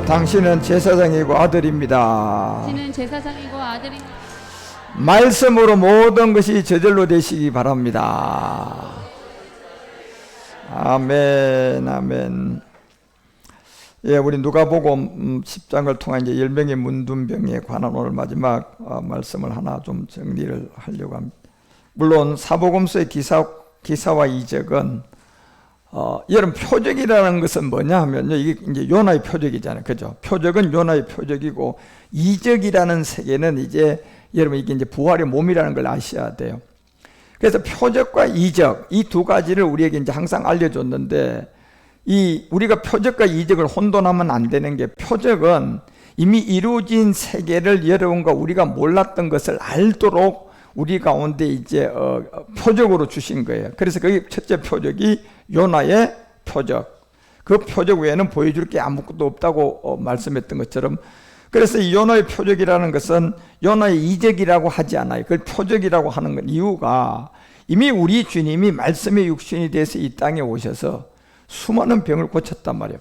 당신은 제사장이고 아들입니다. 당신은 제사장이고 아들입니다. 말씀으로 모든 것이 저절로 되시기 바랍니다. 아멘, 아멘. 예, 우리 누가복음 10장을 통한 이제 10명의 문둥병에 관한 오늘 마지막 말씀을 하나 좀 정리를 하려고 합니다. 물론 사복음서의 기사와 이적은 여러분, 표적이라는 것은 뭐냐 하면요, 이게 이제 요나의 표적이잖아요, 그죠? 표적은 요나의 표적이고, 이적이라는 세계는 이제 여러분 이게 이제 부활의 몸이라는 걸 아셔야 돼요. 그래서 표적과 이적, 이 두 가지를 우리에게 이제 항상 알려줬는데, 우리가 표적과 이적을 혼돈하면 안 되는 게, 표적은 이미 이루어진 세계를 여러분과 우리가 몰랐던 것을 알도록 우리 가운데 이제 표적으로 주신 거예요. 그래서 그 첫째 표적이 요나의 표적. 그 표적 외에는 보여줄 게 아무것도 없다고 말씀했던 것처럼, 그래서 이 요나의 표적이라는 것은 요나의 이적이라고 하지 않아요. 그걸 표적이라고 하는 건 이유가, 이미 우리 주님이 말씀의 육신이 돼서 이 땅에 오셔서 수많은 병을 고쳤단 말이에요.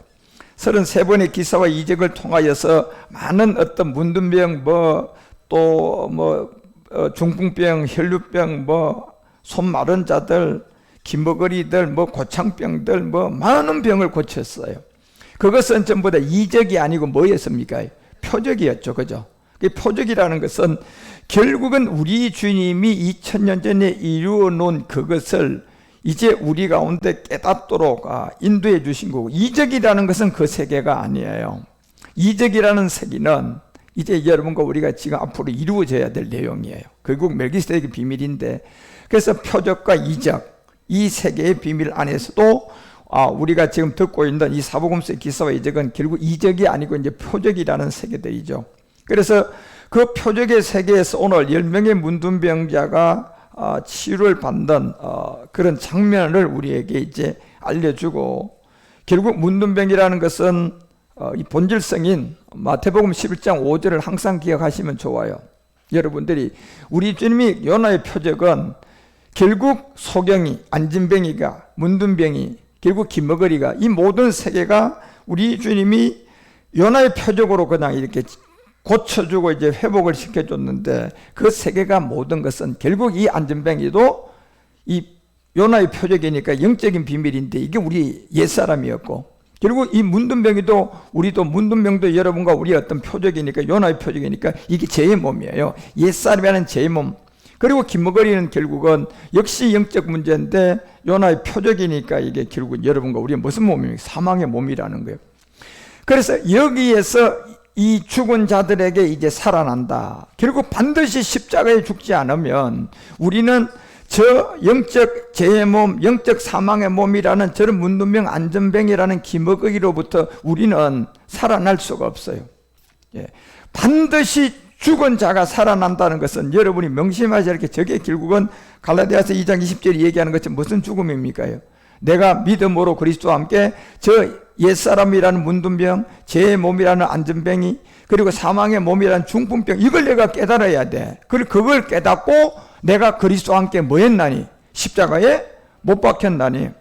33번의 기사와 이적을 통하여서 많은 어떤 문둥병, 중풍병, 혈류병, 손 마른 자들, 기머거리들, 고창병들, 많은 병을 고쳤어요. 그것은 전부 다 이적이 아니고 뭐였습니까? 표적이었죠. 그죠? 그 표적이라는 것은 결국은 우리 주님이 2000년 전에 이루어 놓은 그것을 이제 우리 가운데 깨닫도록 인도해 주신 거고, 이적이라는 것은 그 세계가 아니에요. 이적이라는 세계는 이제 여러분과 우리가 지금 앞으로 이루어져야 될 내용이에요. 결국 멜기세덱의 비밀인데, 그래서 표적과 이적, 이 세계의 비밀 안에서도 우리가 지금 듣고 있는 이 사복음서의 기사와 이적은 결국 이적이 아니고 이제 표적이라는 세계들이죠. 그래서 그 표적의 세계에서 오늘 10명의 문둥병자가 치유를 받는 그런 장면을 우리에게 이제 알려주고, 결국 문둥병이라는 것은 이 본질성인 마태복음 11장 5절을 항상 기억하시면 좋아요. 여러분들이, 우리 주님이 요나의 표적은 결국 소경이, 안진뱅이가, 문둥병이, 결국 기머거리가, 이 모든 세계가 우리 주님이 요나의 표적으로 그냥 이렇게 고쳐주고 이제 회복을 시켜줬는데, 그 세계가 모든 것은 결국 이 안진뱅이도 이 요나의 표적이니까 영적인 비밀인데, 이게 우리 옛사람이었고, 결국 이 문둥병이도, 우리도 문둥병도 여러분과 우리의 어떤 표적이니까, 요나의 표적이니까 이게 제 몸이에요. 옛사람이라는 제 몸. 그리고 기머거리는 결국은 역시 영적 문제인데 요나의 표적이니까 이게 결국 여러분과 우리의 무슨 몸입니까? 사망의 몸이라는 거예요. 그래서 여기에서 이 죽은 자들에게 이제 살아난다. 결국 반드시 십자가에 죽지 않으면 우리는 저 영적 제 몸, 영적 사망의 몸이라는 저런 문둥병, 안전병이라는 기머거리로부터 우리는 살아날 수가 없어요. 예. 반드시 죽은 자가 살아난다는 것은 여러분이 명심하셔야 할 게, 저게 결국은 갈라디아서 2장 20절이 얘기하는 것처럼 무슨 죽음입니까? 내가 믿음으로 그리스도와 함께 저 옛사람이라는 문둥병, 제 몸이라는 안전병이, 그리고 사망의 몸이라는 중풍병, 이걸 내가 깨달아야 돼. 그리고 그걸 깨닫고 내가 그리스도와 함께 뭐 했나니? 십자가에 못 박혔나니?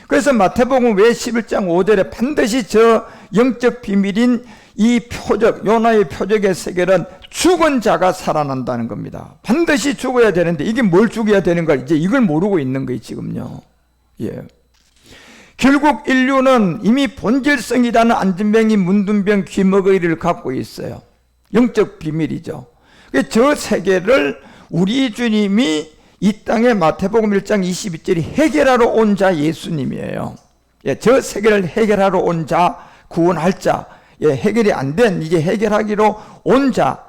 그래서 마태복음 왜 11장 5절에 반드시 저 영적 비밀인 이 표적, 요나의 표적의 세계는 죽은 자가 살아난다는 겁니다. 반드시 죽어야 되는데, 이게 뭘 죽여야 되는가, 이제 이걸 모르고 있는 거예요, 지금요. 예. 결국 인류는 이미 본질성이라는 안진병이, 문둥병, 귀머거리를 갖고 있어요. 영적 비밀이죠. 저 세계를 우리 주님이 이 땅에 마태복음 1장 22절이 해결하러 온 자 예수님이에요. 예, 저 세계를 해결하러 온 자, 구원할 자, 예, 해결이 안 된 이제 해결하기로 온 자.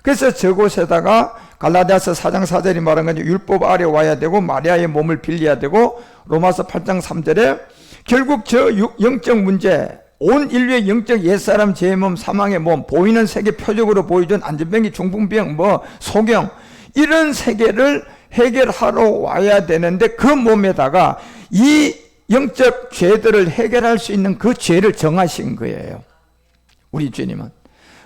그래서 저곳에다가 갈라디아서 4장 4절이 말한 건 율법 아래 와야 되고 마리아의 몸을 빌려야 되고, 로마서 8장 3절에 결국 저 영적 문제, 온 인류의 영적 옛사람, 제 몸, 사망의 몸, 보이는 세계 표적으로 보여준 안전병이, 중풍병, 소경, 이런 세계를 해결하러 와야 되는데, 그 몸에다가 이 영적 죄들을 해결할 수 있는 그 죄를 정하신 거예요, 우리 주님은.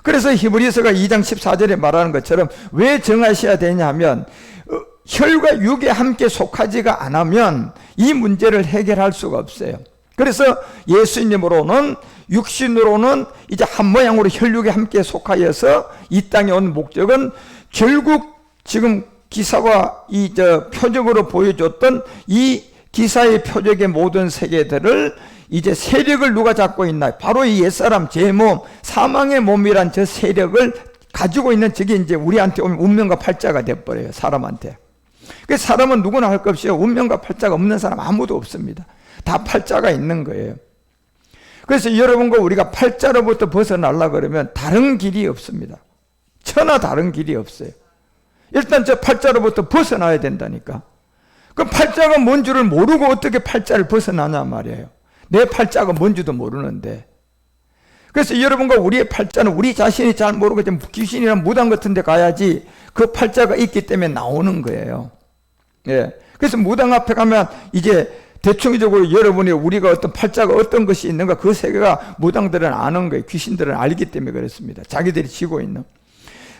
그래서 히브리서가 2장 14절에 말하는 것처럼 왜 정하셔야 되냐면, 혈과 육에 함께 속하지가 않으면 이 문제를 해결할 수가 없어요. 그래서 예수님으로는 육신으로는 이제 한 모양으로 혈육에 함께 속하여서 이 땅에 온 목적은 결국 지금 기사와 표적으로 보여줬던 이 기사의 표적의 모든 세계들을 이제 세력을 누가 잡고 있나? 바로 이 옛사람, 제 몸, 사망의 몸이란 저 세력을 가지고 있는 저게 이제 우리한테 오면 운명과 팔자가 돼버려요, 사람한테. 그 사람은 누구나 할 것 없이 운명과 팔자가 없는 사람 아무도 없습니다. 다 팔자가 있는 거예요. 그래서 여러분과 우리가 팔자로부터 벗어나려고 그러면 다른 길이 없습니다. 천하 다른 길이 없어요. 일단 저 팔자로부터 벗어나야 된다니까. 그 팔자가 뭔 줄을 모르고 어떻게 팔자를 벗어나냐 말이에요. 내 팔자가 뭔지도 모르는데. 그래서 여러분과 우리의 팔자는 우리 자신이 잘 모르고 귀신이나 무당 같은 데 가야지 그 팔자가 있기 때문에 나오는 거예요. 예. 그래서 무당 앞에 가면 이제 대충적으로 여러분이 우리가 어떤 팔자가 어떤 것이 있는가 그 세계가 무당들은 아는 거예요. 귀신들은 알기 때문에 그렇습니다. 자기들이 지고 있는.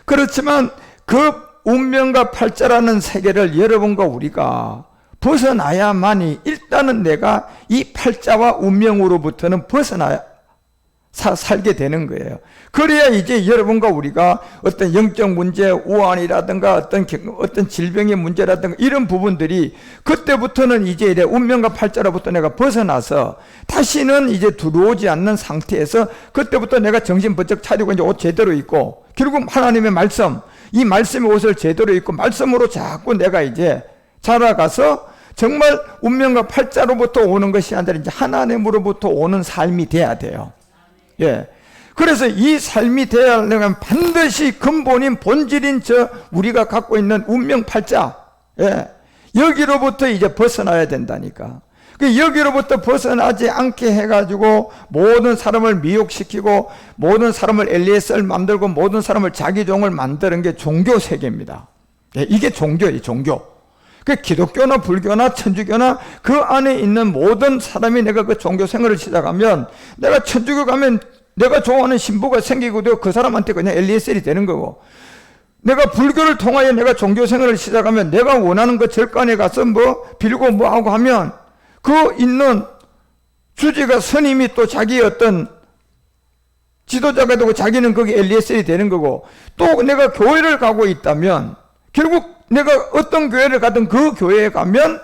그렇지만 그 운명과 팔자라는 세계를 여러분과 우리가 벗어나야만이 일단은 내가 이 팔자와 운명으로부터는 벗어나야 살게 되는 거예요. 그래야 이제 여러분과 우리가 어떤 영적 문제, 우환이라든가 어떤 질병의 문제라든가 이런 부분들이 그때부터는 이제 운명과 팔자로부터 내가 벗어나서 다시는 이제 들어오지 않는 상태에서 그때부터 내가 정신 번쩍 차리고 이제 옷 제대로 입고 결국 하나님의 말씀, 이 말씀의 옷을 제대로 입고 말씀으로 자꾸 내가 이제 자라가서 정말 운명과 팔자로부터 오는 것이 아니라 이제 하나님으로부터 오는 삶이 돼야 돼요. 예. 그래서 이 삶이 되어야 하려면 반드시 근본인 본질인 우리가 갖고 있는 운명 팔자, 예. 여기로부터 이제 벗어나야 된다니까. 여기로부터 벗어나지 않게 해가지고 모든 사람을 미혹시키고 모든 사람을 엘리에스를 만들고 모든 사람을 자기 종을 만드는 게 종교 세계입니다. 예. 이게 종교예요, 종교. 기독교나 불교나 천주교나 그 안에 있는 모든 사람이 내가 그 종교 생활을 시작하면 내가 천주교 가면 내가 좋아하는 신부가 생기고 그 사람한테 그냥 엘리에셀이 되는 거고 내가 불교를 통하여 내가 종교 생활을 시작하면 내가 원하는 그 절간에 가서 빌고 하고 하면 그 있는 주지가 스님이 또 자기 어떤 지도자가 되고 자기는 거기 엘리에셀이 되는 거고 또 내가 교회를 가고 있다면 결국 내가 어떤 교회를 가든 그 교회에 가면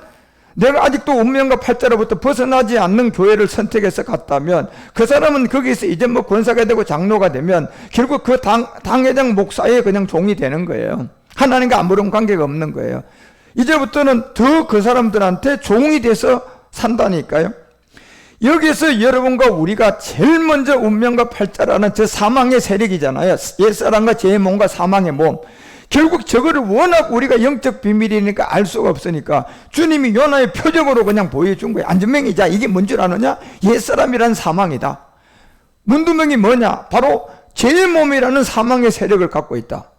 내가 아직도 운명과 팔자로부터 벗어나지 않는 교회를 선택해서 갔다면 그 사람은 거기서 이제 권사가 되고 장로가 되면 결국 그 당회장 목사의 그냥 종이 되는 거예요. 하나님과 아무런 관계가 없는 거예요. 이제부터는 더 그 사람들한테 종이 돼서 산다니까요. 여기서 여러분과 우리가 제일 먼저 운명과 팔자라는 저 사망의 세력이잖아요. 옛사람과 제 몸과 사망의 몸. 결국 저거를 워낙 우리가 영적 비밀이니까 알 수가 없으니까 주님이 요나의 표적으로 그냥 보여준 거예요. 안전명이자 이게 뭔 줄 아느냐? 옛사람이라는 사망이다. 문두명이 뭐냐? 바로 제 몸이라는 사망의 세력을 갖고 있다.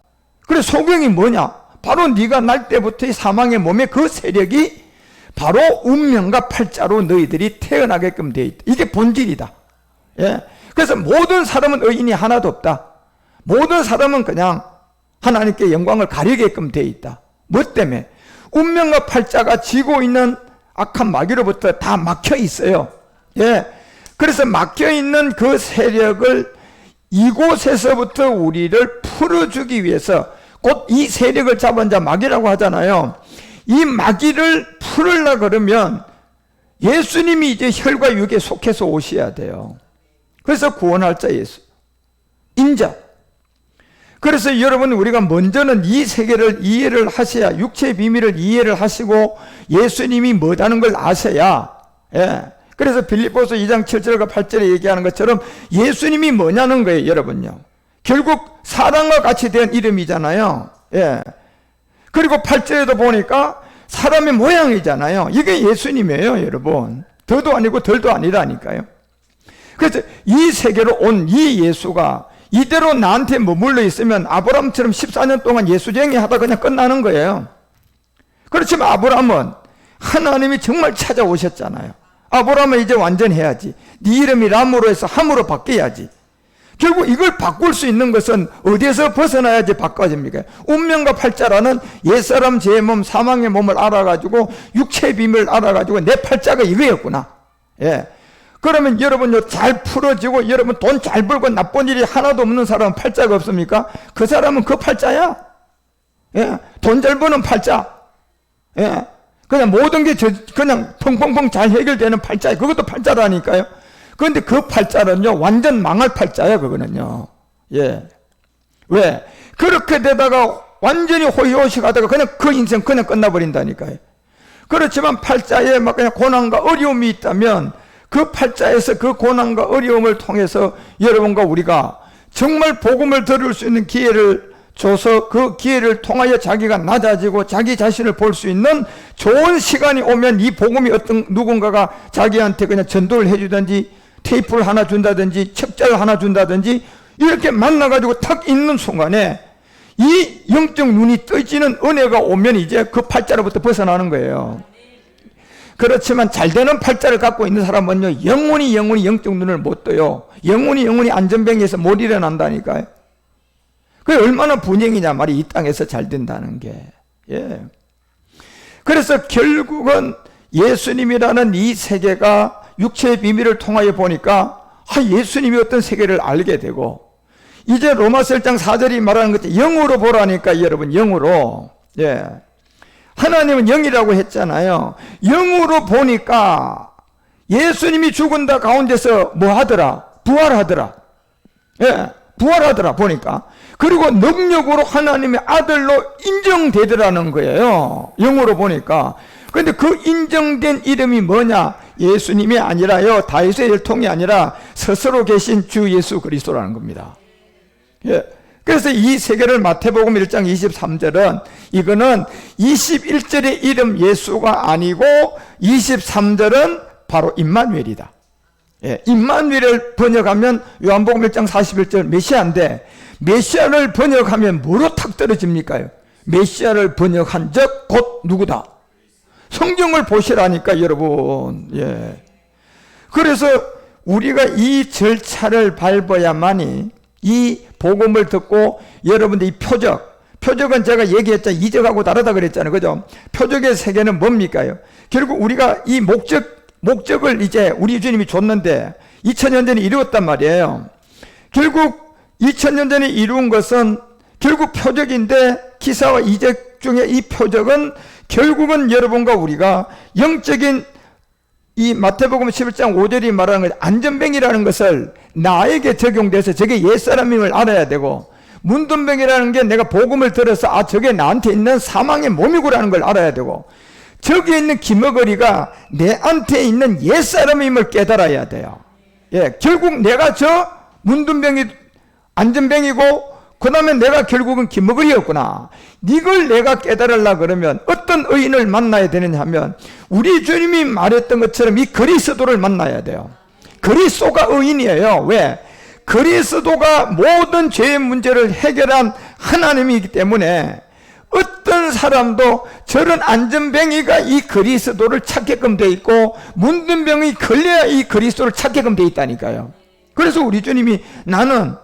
그래 소경이 뭐냐? 바로 네가 날 때부터의 사망의 몸의 그 세력이 바로 운명과 팔자로 너희들이 태어나게끔 되어 있다. 이게 본질이다. 예. 그래서 모든 사람은 의인이 하나도 없다. 모든 사람은 그냥 하나님께 영광을 가리게끔 되어 있다. 뭐 때문에? 운명과 팔자가 지고 있는 악한 마귀로부터 다 막혀 있어요. 예. 그래서 막혀 있는 그 세력을 이곳에서부터 우리를 풀어주기 위해서 곧 이 세력을 잡은 자 마귀라고 하잖아요. 이 마귀를 풀으려고 그러면 예수님이 이제 혈과 육에 속해서 오셔야 돼요. 그래서 구원할 자 예수. 인자. 그래서 여러분 우리가 먼저는 이 세계를 이해를 하셔야 육체의 비밀을 이해를 하시고 예수님이 뭐다는 걸 아셔야 예. 그래서 빌립보서 2장 7절과 8절에 얘기하는 것처럼 예수님이 뭐냐는 거예요. 여러분요. 결국 사람과 같이 된 이름이잖아요. 예. 그리고 8절에도 보니까 사람의 모양이잖아요. 이게 예수님이에요. 여러분. 더도 아니고 덜도 아니라니까요. 그래서 이 세계로 온 이 예수가 이대로 나한테 머물러 있으면 아브라함처럼 14년 동안 예수쟁이 하다 그냥 끝나는 거예요. 그렇지만 아브라함은 하나님이 정말 찾아오셨잖아요. 아브라함은 이제 완전해야지. 네 이름이 람으로 해서 함으로 바뀌어야지. 결국 이걸 바꿀 수 있는 것은 어디에서 벗어나야지 바꿔집니까? 운명과 팔자라는 옛사람 제 몸, 사망의 몸을 알아가지고 육체의 비밀을 알아가지고 내 팔자가 이거였구나. 예. 그러면 여러분 잘 풀어지고 여러분 돈 잘 벌고 나쁜 일이 하나도 없는 사람은 팔자가 없습니까? 그 사람은 그 팔자야. 예, 돈 잘 버는 팔자. 예, 그냥 모든 게 그냥 펑펑펑 잘 해결되는 팔자. 그것도 팔자라니까요. 그런데 그 팔자는요 완전 망할 팔자야 그거는요. 예, 왜? 그렇게 되다가 완전히 호의호식 하다가 그냥 그 인생 그냥 끝나버린다니까요. 그렇지만 팔자에 막 그냥 고난과 어려움이 있다면 그 팔자에서 그 고난과 어려움을 통해서 여러분과 우리가 정말 복음을 들을 수 있는 기회를 줘서 그 기회를 통하여 자기가 낮아지고 자기 자신을 볼 수 있는 좋은 시간이 오면 이 복음이 어떤 누군가가 자기한테 그냥 전도를 해주든지 테이프를 하나 준다든지 책자를 하나 준다든지 이렇게 만나가지고 탁 있는 순간에 이 영적 눈이 떠지는 은혜가 오면 이제 그 팔자로부터 벗어나는 거예요. 그렇지만 잘 되는 팔자를 갖고 있는 사람은요 영원히 영적 눈을 못 떠요. 영원히 안전뱅이에서 못 일어난다니까요. 그게 얼마나 분쟁이냐 말이 이 땅에서 잘 된다는 게. 예. 그래서 결국은 예수님이라는 이 세계가 육체의 비밀을 통하여 보니까 예수님이 어떤 세계를 알게 되고 이제 로마서 1장 4절이 말하는 것처럼 영으로 보라니까 여러분 영으로. 예. 하나님은 영이라고 했잖아요. 영으로 보니까 예수님이 죽은 다 가운데서 뭐 하더라? 부활하더라. 예, 부활하더라 보니까. 그리고 능력으로 하나님의 아들로 인정되더라는 거예요. 영으로 보니까. 그런데 그 인정된 이름이 뭐냐? 예수님이 아니라요 다윗의 혈통이 아니라 스스로 계신 주 예수 그리스도라는 겁니다. 예. 그래서 이 세계를 마태복음 1장 23절은 이거는 21절의 이름 예수가 아니고 23절은 바로 임마누엘이다. 예, 임마누엘을 번역하면 요한복음 1장 41절 메시아인데 메시아를 번역하면 뭐로 탁 떨어집니까? 메시아를 번역한 적 곧 누구다? 성경을 보시라니까 여러분. 예. 그래서 우리가 이 절차를 밟아야만이 이 복음을 듣고 여러분들 이 표적은 제가 얘기했잖아요. 이적하고 다르다 그랬잖아요. 그죠? 표적의 세계는 뭡니까요? 결국 우리가 이 목적을 이제 우리 주님이 줬는데 2000년 전에 이루었단 말이에요. 결국 2000년 전에 이루은 것은 결국 표적인데 기사와 이적 중에 이 표적은 결국은 여러분과 우리가 영적인 이 마태복음 11장 5절이 말하는 것 안전뱅이라는 것을 나에게 적용돼서 저게 옛사람임을 알아야 되고 문둥병이라는 게 내가 복음을 들어서 저게 나한테 있는 사망의 몸이구라는 걸 알아야 되고 저기에 있는 기머거리가 내한테 있는 옛사람임을 깨달아야 돼요. 예, 결국 내가 저 문둥병이 안전병이고 그 다음에 내가 결국은 기머거리였구나. 이걸 내가 깨달으려고 그러면 어떤 의인을 만나야 되느냐 하면 우리 주님이 말했던 것처럼 이 그리스도를 만나야 돼요. 그리스도가 의인이에요. 왜? 그리스도가 모든 죄의 문제를 해결한 하나님이기 때문에 어떤 사람도 저런 안전뱅이가 이 그리스도를 찾게끔 돼 있고 문둥병이 걸려야 이 그리스도를 찾게끔 돼 있다니까요. 그래서 우리 주님이 나는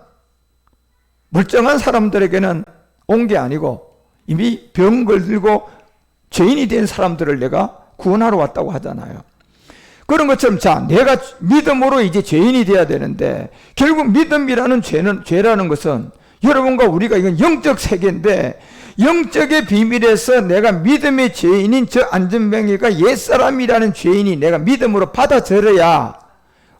멀쩡한 사람들에게는 온 게 아니고 이미 병 걸리고 죄인이 된 사람들을 내가 구원하러 왔다고 하잖아요. 그런 것처럼 내가 믿음으로 이제 죄인이 돼야 되는데 결국 믿음이라는 죄라는 것은 여러분과 우리가 이건 영적 세계인데 영적의 비밀에서 내가 믿음의 죄인인 저 안전뱅이가 옛사람이라는 죄인이 내가 믿음으로 받아들여야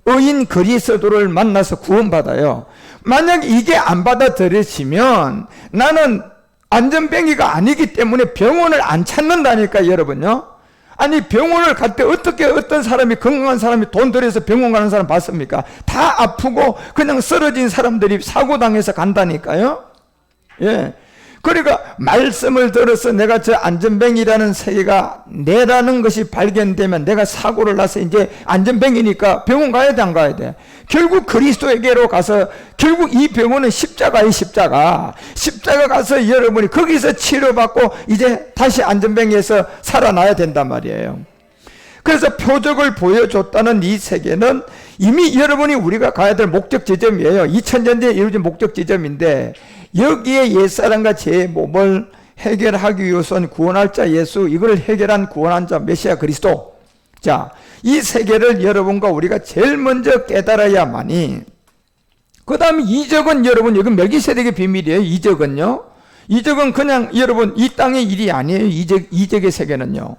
의인 그리스도를 만나서 구원받아요. 만약 이게 안 받아들여지면 나는 안전뱅이가 아니기 때문에 병원을 안 찾는다니까 여러분요. 아니 병원을 갈 때 어떻게 어떤 사람이 건강한 사람이 돈 들여서 병원 가는 사람 봤습니까? 다 아프고 그냥 쓰러진 사람들이 사고당해서 간다니까요. 예. 그러니까 말씀을 들어서 내가 저 안전뱅이라는 세계가 내라는 것이 발견되면 내가 사고를 나서 이제 안전뱅이니까 병원 가야 돼 안 가야 돼? 결국 그리스도에게로 가서 결국 이 병원은 십자가의 십자가 가서 여러분이 거기서 치료받고 이제 다시 안전뱅이에서 살아나야 된단 말이에요. 그래서 표적을 보여줬다는 이 세계는 이미 여러분이 우리가 가야 될 목적 지점이에요. 2000년 전에 이루어진 목적 지점인데 여기에 옛사람과 제 몸을 해결하기 위해서는 구원할 자 예수, 이걸 해결한 구원한 자 메시아 그리스도, 자, 이 세계를 여러분과 우리가 제일 먼저 깨달아야만이, 그 다음에 이적은 여러분, 여기 멜기세덱의 비밀이에요. 이적은요. 이적은 그냥 여러분 이 땅의 일이 아니에요. 이적의 세계는요.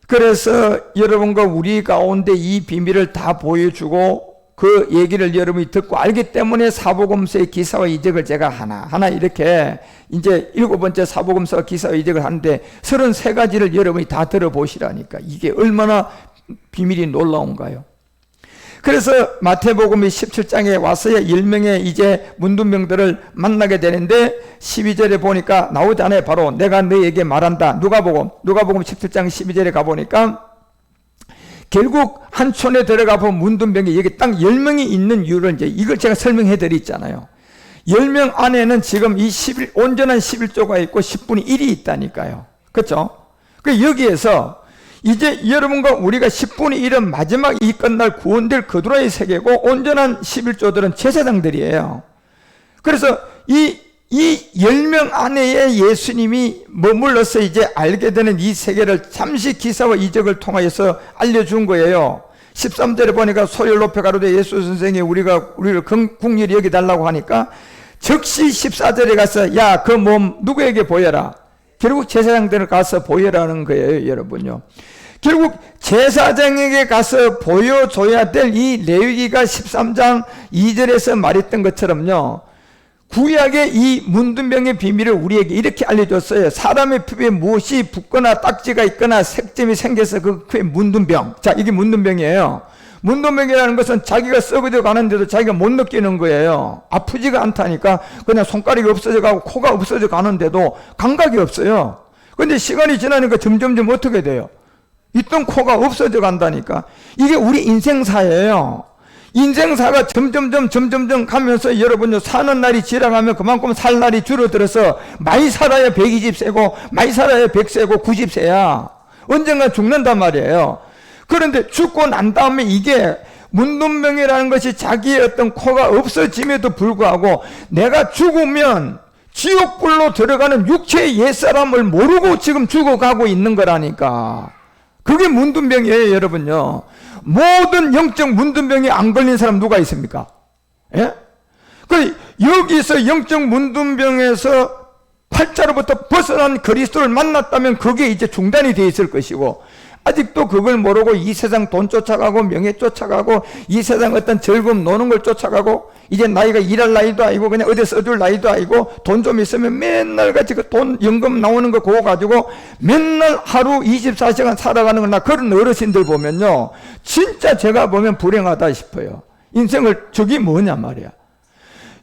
그래서 여러분과 우리 가운데 이 비밀을 다 보여주고 그 얘기를 여러분이 듣고 알기 때문에 사복음서의 기사와 이적을 제가 하나 이렇게 이제 7번째 사복음서와 기사와 이적을 하는데 33가지를 여러분이 다 들어보시라니까. 이게 얼마나 비밀이 놀라운가요? 그래서 마태복음의 17장에 와서야 10명의 이제 문둥병들을 만나게 되는데 12절에 보니까 나오잖아요. 바로 내가 너에게 말한다. 누가복음 17장 12절에 가보니까 결국 한 촌에 들어가 보면 문둥병이 여기 딱 10명이 있는 이유를 이제 이걸 제가 설명해 드렸잖아요. 10명 안에는 지금 이 온전한 11조가 있고 10분의 1이 있다니까요. 그렇죠? 그 여기에서 이제 여러분과 우리가 10분의 1은 마지막 이 끝날 구원될 그두라의 세계고 온전한 11조들은 제사장들이에요. 그래서 이 10명 안에 예수님이 머물러서 이제 알게 되는 이 세계를 잠시 기사와 이적을 통하여서 알려준 거예요. 13절에 보니까 소리를 높여 가로되 예수 선생이 우리를 긍휼히 여기달라고 하니까 즉시 14절에 가서 야, 그 몸 누구에게 보여라. 결국 제사장들을 가서 보여라는 거예요, 여러분요. 결국 제사장에게 가서 보여줘야 될 이 레위기가 13장 2절에서 말했던 것처럼요. 구약의 이 문둥병의 비밀을 우리에게 이렇게 알려줬어요. 사람의 피부에 무엇이 붓거나 딱지가 있거나 색점이 생겨서 그 피부에 문둥병. 자, 이게 문둥병이에요. 문둥병이라는 것은 자기가 썩어져 가는데도 자기가 못 느끼는 거예요. 아프지가 않다니까. 그냥 손가락이 없어져 가고 코가 없어져 가는데도 감각이 없어요. 근데 시간이 지나니까 점점 어떻게 돼요? 있던 코가 없어져 간다니까. 이게 우리 인생사예요. 인생사가 점점 가면서 여러분요, 사는 날이 지나가면 그만큼 살 날이 줄어들어서 많이 살아야 120세고 많이 살아야 100세고 90세야. 언젠가 죽는단 말이에요. 그런데 죽고 난 다음에 이게 문둥병이라는 것이 자기의 어떤 코가 없어짐에도 불구하고 내가 죽으면 지옥불로 들어가는 육체의 옛사람을 모르고 지금 죽어가고 있는 거라니까. 그게 문둥병이에요, 여러분요. 모든 영적 문둥병이 안 걸린 사람 누가 있습니까? 예? 그 여기서 영적 문둥병에서 팔자로부터 벗어난 그리스도를 만났다면 그게 이제 중단이 되어 있을 것이고, 아직도 그걸 모르고 이 세상 돈 쫓아가고 명예 쫓아가고 이 세상 어떤 즐거움 노는 걸 쫓아가고 이제 나이가 일할 나이도 아니고 그냥 어디 써줄 나이도 아니고 돈 좀 있으면 맨날 같이 그 돈 연금 나오는 거 그거 가지고 맨날 하루 24시간 살아가는 거나 그런 어르신들 보면요, 진짜 제가 보면 불행하다 싶어요. 인생을 저게 뭐냐 말이야.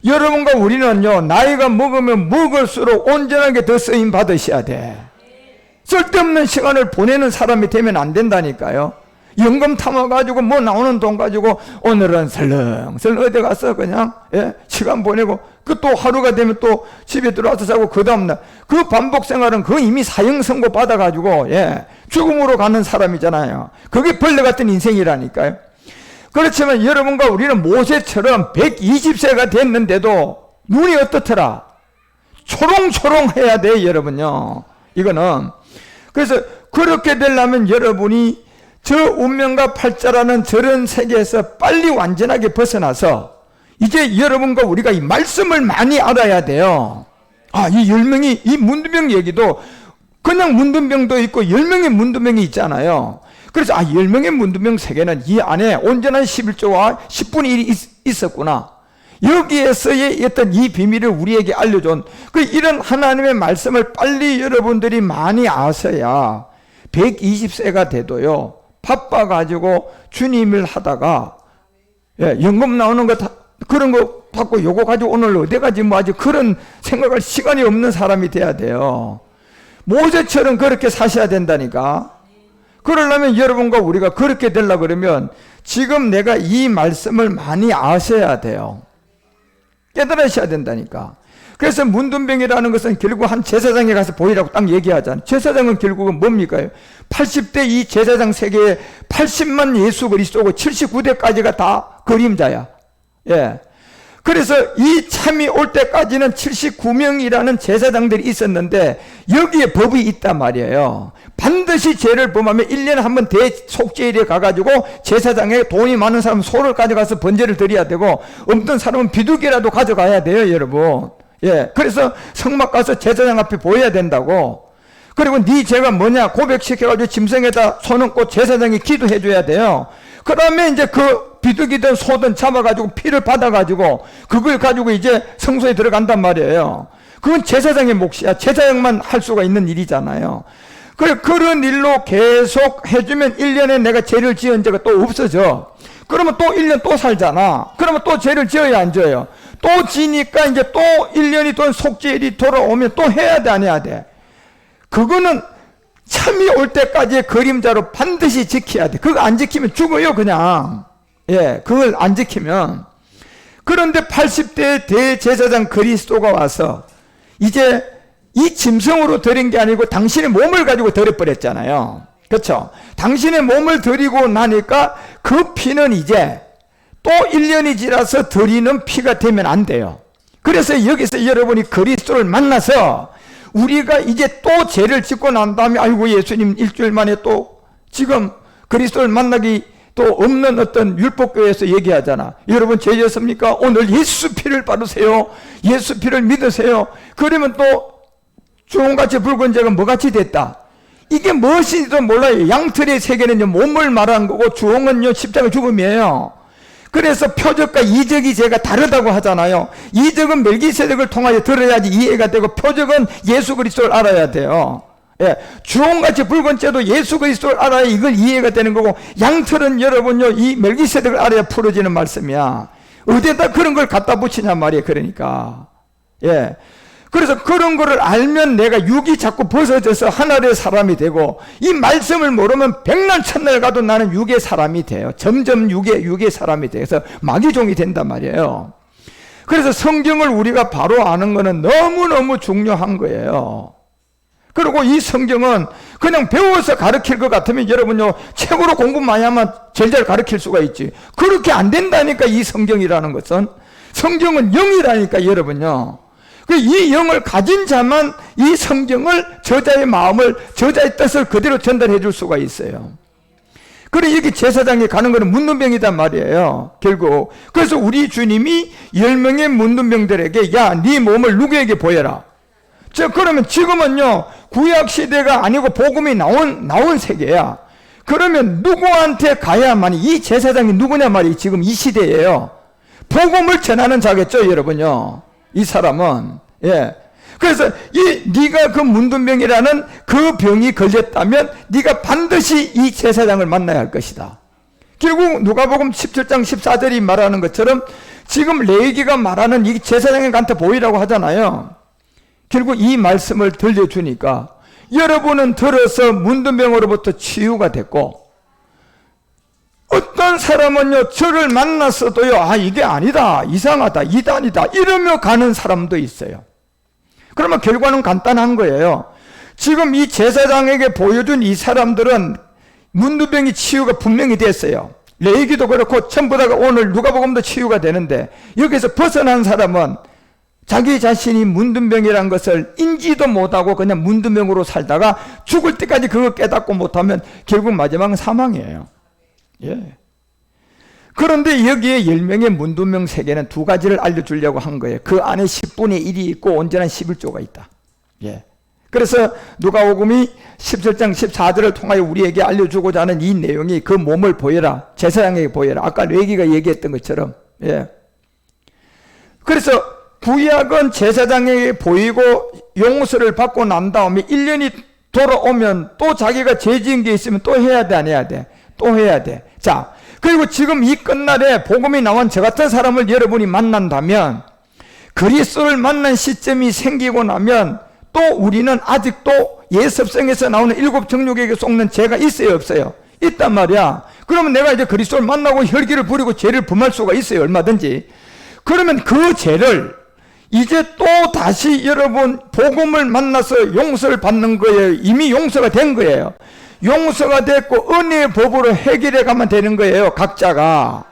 여러분과 우리는요, 나이가 먹으면 먹을수록 온전하게 더 쓰임 받으셔야 돼. 쓸데없는 시간을 보내는 사람이 되면 안 된다니까요. 연금 타먹어가지고 뭐 나오는 돈 가지고 오늘은 설렁설렁 어디 가서 그냥 시간 보내고 그 또 하루가 되면 또 집에 들어와서 자고 그 다음날 그 반복 생활은 그 이미 사형 선고 받아가지고 죽음으로 가는 사람이잖아요. 그게 벌레 같은 인생이라니까요. 그렇지만 여러분과 우리는 모세처럼 120세가 됐는데도 눈이 어떻더라? 초롱초롱해야 돼, 여러분요. 이거는 그래서 그렇게 되려면 여러분이 저 운명과 팔자라는 저런 세계에서 빨리 완전하게 벗어나서 이제 여러분과 우리가 이 말씀을 많이 알아야 돼요. 이 10명이 이 문둥병 얘기도 그냥 문둥병도 있고 10명의 문둥병이 있잖아요. 그래서 10명의 문둥병 세계는 이 안에 온전한 11조와 10분의 1이 있었구나. 여기에서의 어떤 이 비밀을 우리에게 알려준 이런 하나님의 말씀을 빨리 여러분들이 많이 아셔야 120세가 돼도요, 바빠가지고 주님을 하다가 연금 나오는 거 그런 거 받고 요거 가지고 오늘 어디 가지 뭐 아직 그런 생각할 시간이 없는 사람이 돼야 돼요. 모세처럼 그렇게 사셔야 된다니까. 그러려면 여러분과 우리가 그렇게 되려고 그러면 지금 내가 이 말씀을 많이 아셔야 돼요. 깨달으셔야 된다니까. 그래서 문둥병이라는 것은 결국 한 제사장에 가서 보이라고 딱 얘기하잖아요. 제사장은 결국은 뭡니까? 80대 이 제사장 세계에 80만 예수 그리스도고 79대까지가 다 그림자야. 그래서 이 참이 올 때까지는 79명이라는 제사장들이 있었는데 여기에 법이 있단 말이에요. 반드시 죄를 범하면 1년에 한 번 대속죄일에 가가지고 제사장에 돈이 많은 사람은 소를 가져가서 번제를 드려야 되고 없던 사람은 비둘기라도 가져가야 돼요, 여러분. 예, 그래서 성막 가서 제사장 앞에 보여야 된다고. 그리고 네 죄가 뭐냐 고백시켜가지고 짐승에다 손 얹고 제사장이 기도해 줘야 돼요. 그 다음에 이제 그 비둘기든 소든 잡아가지고 피를 받아가지고 그걸 가지고 이제 성소에 들어간단 말이에요. 그건 제사장의 몫이야. 제사장만 할 수가 있는 일이잖아요. 그런 일로 계속 해주면 1년에 내가 죄를 지은 죄가 또 없어져. 그러면 또 1년 또 살잖아. 그러면 또 죄를 지어야 안 지어요? 또 지니까 이제 또 1년이 또 속죄일이 돌아오면 또 해야 돼, 안 해야 돼? 그거는 참이 올 때까지의 그림자로 반드시 지켜야 돼. 그거 안 지키면 죽어요, 그냥. 예, 그걸 안 지키면. 그런데 80대 대제사장 그리스도가 와서 이제 이 짐승으로 드린 게 아니고 당신의 몸을 가지고 드려버렸잖아요. 그렇죠? 당신의 몸을 드리고 나니까 그 피는 이제 또 1년이 지나서 드리는 피가 되면 안 돼요. 그래서 여기서 여러분이 그리스도를 만나서 우리가 이제 또 죄를 짓고 난 다음에 아이고 예수님 일주일 만에 또 지금 그리스도를 만나기 또 없는 어떤 율법교회에서 얘기하잖아. 여러분 죄졌습니까? 오늘 예수 피를 바르세요. 예수 피를 믿으세요. 그러면 또 주홍같이 붉은 죄가 뭐같이 됐다. 이게 무엇인지도 몰라요. 양털의 세계는요 몸을 말하는 거고 주홍은요 십자가 죽음이에요. 그래서 표적과 이적이 제가 다르다고 하잖아요. 이적은 멜기세덱을 통하여 들어야지 이해가 되고 표적은 예수 그리스도를 알아야 돼요. 예, 주홍같이 붉은 째도 예수 그리스도를 알아야 이걸 이해가 되는 거고 양털은 여러분요 이 멜기세덱을 알아야 풀어지는 말씀이야. 어디에다 그런 걸 갖다 붙이냐 말이에요. 그러니까 예. 그래서 그런 거를 알면 내가 육이 자꾸 벗어져서 하늘의 사람이 되고 이 말씀을 모르면 백날 천날 가도 나는 육의 사람이 돼요. 점점 육의 사람이 돼서 마귀종이 된단 말이에요. 그래서 성경을 우리가 바로 아는 거는 너무너무 중요한 거예요. 그리고 이 성경은 그냥 배워서 가르칠 것 같으면 여러분요 책으로 공부 많이 하면 제일 가르칠 수가 있지. 그렇게 안 된다니까. 이 성경이라는 것은 성경은 영이라니까 여러분요. 이 영을 가진 자만 이 성경을 저자의 마음을 저자의 뜻을 그대로 전달해 줄 수가 있어요. 그래 여기 제사장이 가는 거는 문둥병이단 말이에요. 결국 그래서 우리 주님이 10명의 문둥병들에게 야 네 몸을 누구에게 보여라. 그러면 지금은요 구약시대가 아니고 복음이 나온 세계야. 그러면 누구한테 가야만 이 제사장이 누구냐 말이에요. 지금 이 시대예요. 복음을 전하는 자겠죠 여러분요. 이 사람은 예. 그래서 네가 그 문둥병이라는 그 병이 걸렸다면 네가 반드시 이 제사장을 만나야 할 것이다. 결국 누가복음 17장 14절이 말하는 것처럼 지금 레위기가 말하는 이 제사장한테 보이라고 하잖아요. 결국 이 말씀을 들려주니까 여러분은 들어서 문둥병으로부터 치유가 됐고 어떤 사람은요 저를 만났어도요 아 이게 아니다 이상하다 이단이다 이러며 가는 사람도 있어요. 그러면 결과는 간단한 거예요. 지금 이 제사장에게 보여준 이 사람들은 문둥병이 치유가 분명히 됐어요. 레위기도 그렇고 전부 다가 오늘 누가복음도 치유가 되는데 여기서 벗어난 사람은 자기 자신이 문둥병이라는 것을 인지도 못하고 그냥 문둥병으로 살다가 죽을 때까지 그거 깨닫고 못하면 결국 마지막은 사망이에요. 예. 그런데 여기에 10명의 문둥병 세계는 두 가지를 알려주려고 한 거예요. 그 안에 10분의 1이 있고 온전한 11조가 있다. 예. 그래서 누가복음이 17장 14절을 통하여 우리에게 알려주고자 하는 이 내용이 그 몸을 보여라. 제사장에게 보여라. 아까 레위기가 얘기했던 것처럼. 예. 그래서 구약은 제사장에게 보이고 용서를 받고 난 다음에 1년이 돌아오면 또 자기가 죄 지은 게 있으면 또 해야 돼, 안 해야 돼? 또 해야 돼. 자, 그리고 지금 이 끝날에 복음이 나온 저 같은 사람을 여러분이 만난다면 그리스도를 만난 시점이 생기고 나면 또 우리는 아직도 예습성에서 나오는 7 정욕에게 속는 죄가 있어요, 없어요? 있단 말이야. 그러면 내가 이제 그리스도를 만나고 혈기를 부리고 죄를 범할 수가 있어요, 얼마든지. 그러면 그 죄를 이제 또 다시 여러분 복음을 만나서 용서를 받는 거예요. 이미 용서가 된 거예요. 용서가 됐고 은혜의 법으로 해결해 가면 되는 거예요. 각자가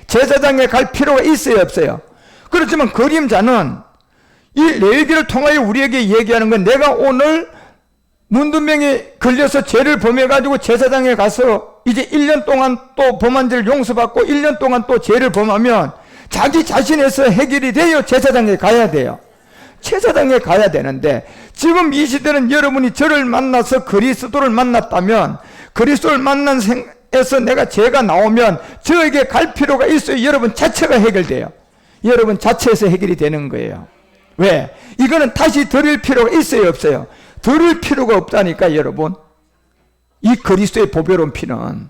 제사장에 갈 필요가 있어요, 없어요? 그렇지만 그림자는 이 레위기를 통하여 우리에게 얘기하는 건 내가 오늘 문둥병에 걸려서 죄를 범해가지고 제사장에 가서 이제 1년 동안 또 범한 죄를 용서받고 1년 동안 또 죄를 범하면 자기 자신에서 해결이 돼요? 제사장에 가야 돼요? 제사장에 가야 되는데 지금 이 시대는 여러분이 저를 만나서 그리스도를 만났다면 그리스도를 만난 생에서 내가 죄가 나오면 저에게 갈 필요가 있어요? 여러분 자체가 해결돼요? 여러분 자체에서 해결이 되는 거예요. 왜? 이거는 다시 드릴 필요가 있어요? 없어요? 드릴 필요가 없다니까 여러분. 이 그리스도의 보배로운 피는.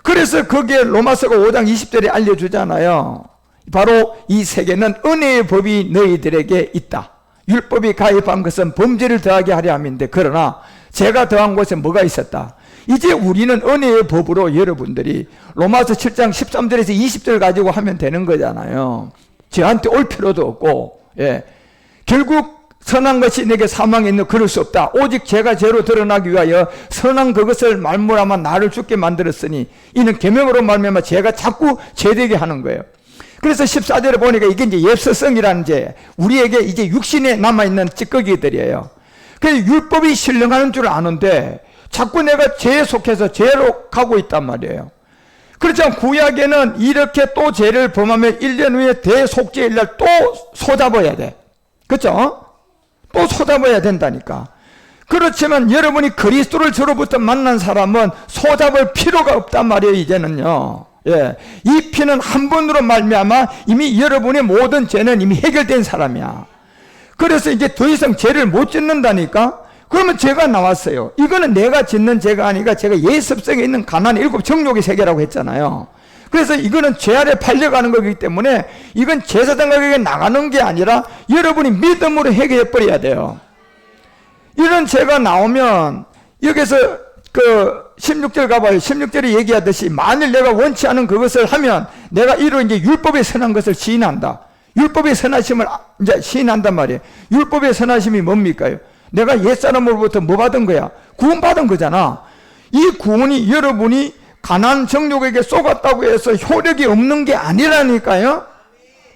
그래서 거기에 로마서가 5장 20절에 알려주잖아요. 바로 이 세계는 은혜의 법이 너희들에게 있다. 율법이 가입한 것은 범죄를 더하게 하려 함인데 그러나 제가 더한 곳에 뭐가 있었다? 이제 우리는 은혜의 법으로 여러분들이 로마서 7장 13절에서 20절 가지고 하면 되는 거잖아요. 저한테 올 필요도 없고, 예. 결국 선한 것이 내게 사망에 있는 그럴 수 없다. 오직 죄가 죄로 드러나기 위하여 선한 그것을 말미암아 나를 죽게 만들었으니 이는 계명으로 말미암아 죄가 자꾸 죄되게 하는 거예요. 그래서 14절에 보니까 이게 이제 엽서성이라는 죄, 우리에게 이제 육신에 남아있는 찌꺼기들이에요. 그래서 율법이 신령하는 줄 아는데 자꾸 내가 죄에 속해서 죄로 가고 있단 말이에요. 그렇지만 구약에는 이렇게 또 죄를 범하면 1년 후에 대속죄일날 또 소잡아야 돼. 그렇죠? 또 소잡아야 된다니까. 그렇지만 여러분이 그리스도를 저로부터 만난 사람은 소잡을 필요가 없단 말이에요. 이제는요. 예, 이 피는 한 번으로 말미암아 이미 여러분의 모든 죄는 이미 해결된 사람이야. 그래서 이제 더 이상 죄를 못 짓는다니까. 그러면 죄가 나왔어요. 이거는 내가 짓는 죄가 아니라 제가 예습성에 있는 가난의 7 정욕의 세계라고 했잖아요. 그래서 이거는 죄 아래 팔려가는 거기 때문에 이건 제사장에게 나가는 게 아니라 여러분이 믿음으로 해결해 버려야 돼요. 이런 죄가 나오면 여기서 그 16절 가봐요. 16절에 얘기하듯이 만일 내가 원치 않은 그것을 하면 내가 이로 이제 율법에 선한 것을 시인한다. 율법의 선하심을 이제 시인한단 말이에요. 율법의 선하심이 뭡니까요? 내가 옛사람으로부터 뭐 받은 거야? 구원받은 거잖아. 이 구원이 여러분이 가난 정욕에게 쏘갔다고 해서 효력이 없는 게 아니라니까요.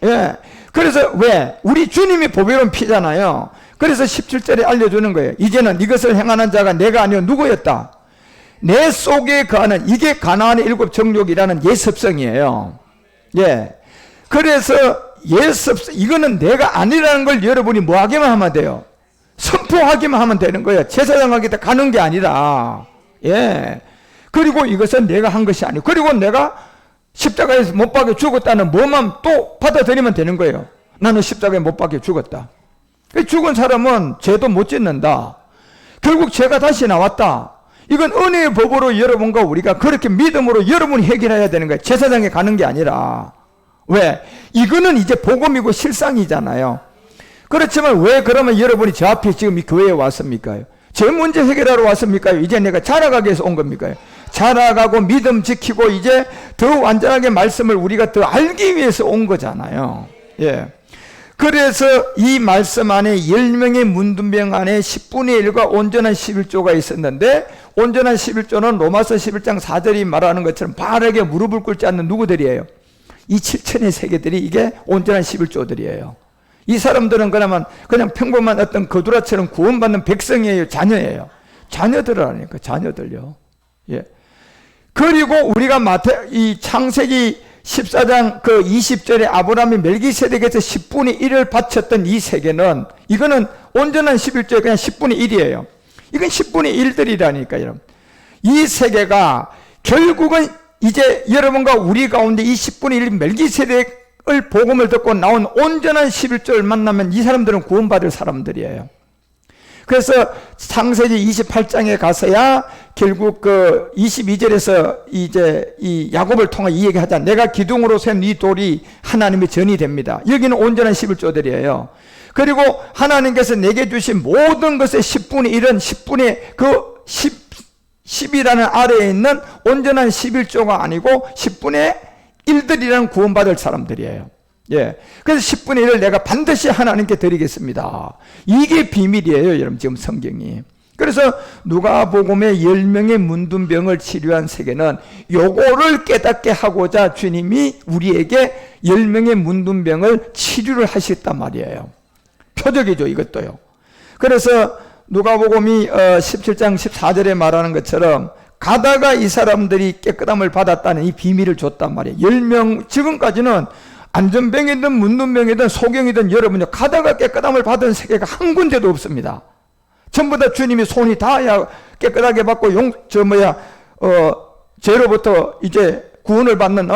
예. 그래서 왜? 우리 주님이 보배로운 피잖아요. 그래서 17절에 알려주는 거예요. 이제는 이것을 행하는 자가 내가 아니요 누구였다? 내 속에 거하는 이게 가나안의 7 정욕이라는 예습성이에요. 예. 그래서 예습성, 이거는 내가 아니라는 걸 여러분이 뭐 하기만 하면 돼요? 선포하기만 하면 되는 거예요. 제사장에게 가는 게 아니라. 예. 그리고 이것은 내가 한 것이 아니고, 그리고 내가 십자가에서 못 박혀 죽었다는 뭐만 또 받아들이면 되는 거예요. 나는 십자가에 못 박혀 죽었다. 죽은 사람은 죄도 못 짓는다. 결국 죄가 다시 나왔다. 이건 은혜의 법으로 여러분과 우리가 그렇게 믿음으로 여러분이 해결해야 되는 거예요. 제사장에 가는 게 아니라. 왜? 이거는 이제 복음이고 실상이잖아요. 그렇지만 왜 그러면 여러분이 저 앞에 지금 이 교회에 왔습니까? 제 문제 해결하러 왔습니까? 이제 내가 자라가기 위해서 온 겁니까? 자라가고 믿음 지키고 이제 더 완전하게 말씀을 우리가 더 알기 위해서 온 거잖아요. 예. 그래서 이 말씀 안에 10명의 문둥병 안에 10분의 1과 온전한 11조가 있었는데, 온전한 11조는 로마서 11장 4절이 말하는 것처럼 바르게 무릎을 꿇지 않는 누구들이에요? 이 7천의 세계들이 이게 온전한 11조들이에요. 이 사람들은 그냥 평범한 어떤 거두라처럼 구원받는 백성이에요? 자녀예요? 자녀들이라니까, 자녀들요. 예. 그리고 우리가 이 창세기 14장 그 20절에 아브라함이 멜기세덱에서 10분의 1을 바쳤던 이 세계는, 이거는 온전한 11조에 그냥 10분의 1이에요. 이건 10분의 1들이라니까요, 여러분. 이 세계가 결국은 이제 여러분과 우리 가운데 이 10분의 1 멜기세덱을 복음을 듣고 나온 온전한 11조를 만나면 이 사람들은 구원받을 사람들이에요. 그래서 창세기 28장에 가서야 결국 그 22절에서 이제 이 야곱을 통해 이 얘기 하자. 내가 기둥으로 센 이 돌이 하나님의 전이 됩니다. 여기는 온전한 11조들이에요. 그리고 하나님께서 내게 주신 모든 것의 10분의 1은 10분의 그 10이라는 아래에 있는 온전한 11조가 아니고 10분의 1들이라는 구원받을 사람들이에요. 예. 그래서 10분의 1을 내가 반드시 하나님께 드리겠습니다. 이게 비밀이에요, 여러분, 지금 성경이. 그래서 누가복음의 10명의 문둥병을 치료한 세계는 요거를 깨닫게 하고자 주님이 우리에게 10명의 문둥병을 치료를 하셨단 말이에요. 표적이죠, 이것도요. 그래서 누가복음이 17장 14절에 말하는 것처럼 가다가 이 사람들이 깨끗함을 받았다는 이 비밀을 줬단 말이에요. 10명, 지금까지는 안전병이든 문둥병이든 소경이든 여러분요, 가다가 깨끗함을 받은 세계가 한 군데도 없습니다. 전부 다 주님이 손이 닿아야 깨끗하게 받고 죄로부터 이제 구원을 받는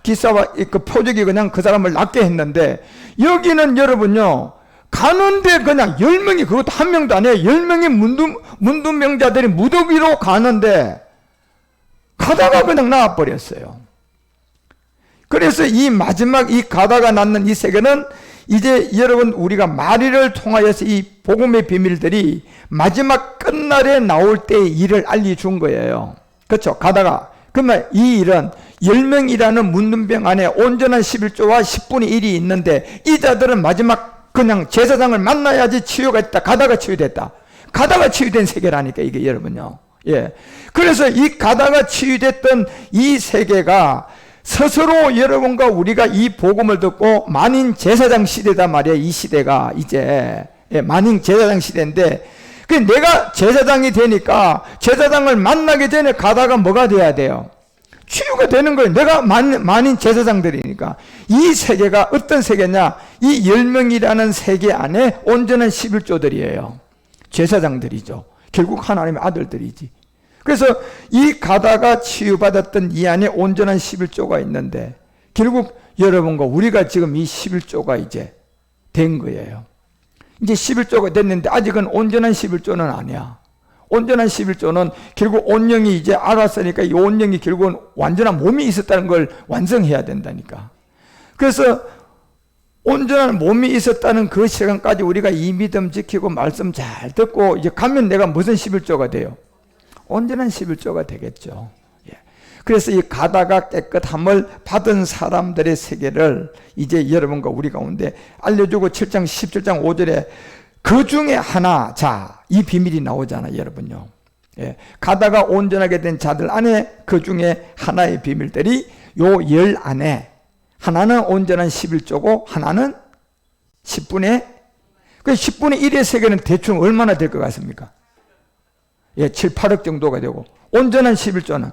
기사와 그 표적이 그냥 그 사람을 낫게 했는데, 여기는 여러분요, 가는데 그냥 10명이, 그것도 한 명도 아니에요. 10명의 문둥병자들이 무더기로 가는데 가다가 그냥 나와버렸어요. 그래서 이 마지막 이 가다가 낫는 이 세계는 이제 여러분 우리가 마리를 통하여서 이 복음의 비밀들이 마지막 끝날에 나올 때의 일을 알려준 거예요. 그렇죠? 가다가. 그러면 이 일은 10명이라는 문둥병 안에 온전한 11조와 10분의 1이 있는데, 이 자들은 마지막 그냥 제사장을 만나야지 치유가 있다. 가다가 치유됐다. 가다가 치유된 세계라니까 이게 여러분요. 예. 그래서 이 가다가 치유됐던 이 세계가 스스로 여러분과 우리가 이 복음을 듣고 만인 제사장 시대단 말이에요. 이 시대가 이제 만인 제사장 시대인데, 그 내가 제사장이 되니까 제사장을 만나기 전에 가다가 뭐가 돼야 돼요? 치유가 되는 거예요. 내가 만인 제사장들이니까. 이 세계가 어떤 세계냐? 이 10명이라는 세계 안에 온전한 11조들이에요. 제사장들이죠. 결국 하나님의 아들들이지. 그래서 이 가다가 치유받았던 이 안에 온전한 11조가 있는데, 결국 여러분과 우리가 지금 이 11조가 이제 된 거예요. 이제 11조가 됐는데 아직은 온전한 11조는 아니야. 온전한 11조는 결국 온영이 이제 알았으니까 이 온영이 결국은 완전한 몸이 있었다는 걸 완성해야 된다니까. 그래서 온전한 몸이 있었다는 그 시간까지 우리가 이 믿음 지키고 말씀 잘 듣고 이제 가면 내가 무슨 11조가 돼요? 온전한 11조가 되겠죠. 예. 그래서 이 가다가 깨끗함을 받은 사람들의 세계를 이제 여러분과 우리 가운데 알려주고 7장 17장 5절에 그 중에 하나, 자, 이 비밀이 나오잖아요, 여러분요. 예. 가다가 온전하게 된 자들 안에 그 중에 하나의 비밀들이 요 열 안에, 하나는 온전한 11조고 하나는 10분의, 그 10분의 1의 세계는 대충 얼마나 될 것 같습니까? 예, 7, 8억 정도가 되고, 온전한 11조는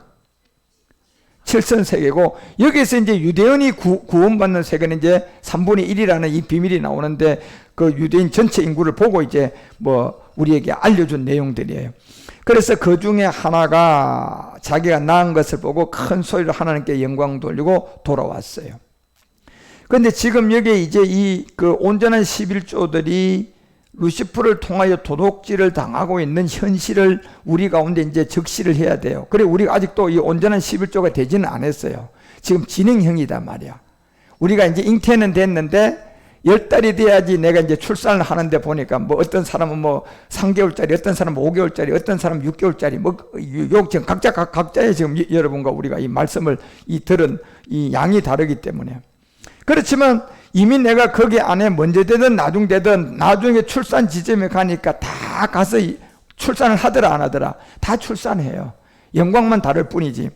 7선 세계고, 여기에서 이제 유대인이 구원받는 세계는 이제 3분의 1이라는 이 비밀이 나오는데, 그 유대인 전체 인구를 보고 이제 우리에게 알려준 내용들이에요. 그래서 그 중에 하나가 자기가 낳은 것을 보고 큰 소리로 하나님께 영광 돌리고 돌아왔어요. 그런데 지금 여기에 이제 이 그 온전한 11조들이 루시프를 통하여 도둑질을 당하고 있는 현실을 우리 가운데 이제 적시를 해야 돼요. 그래, 우리가 아직도 이 온전한 11조가 되지는 않았어요. 지금 진행형이단 말이야. 우리가 이제 잉태는 됐는데 10달이 돼야지 내가 이제 출산을 하는데 보니까 뭐 어떤 사람은 뭐 3개월짜리, 어떤 사람은 5개월짜리, 어떤 사람은 6개월짜리, 지금 각자의 지금 여러분과 우리가 이 말씀을 들은 이 양이 다르기 때문에. 그렇지만 이미 내가 거기 안에 먼저 되든 나중 되든 나중에 출산 지점에 가니까 다 가서 출산을 하더라 안 하더라 다 출산해요. 영광만 다를 뿐이지.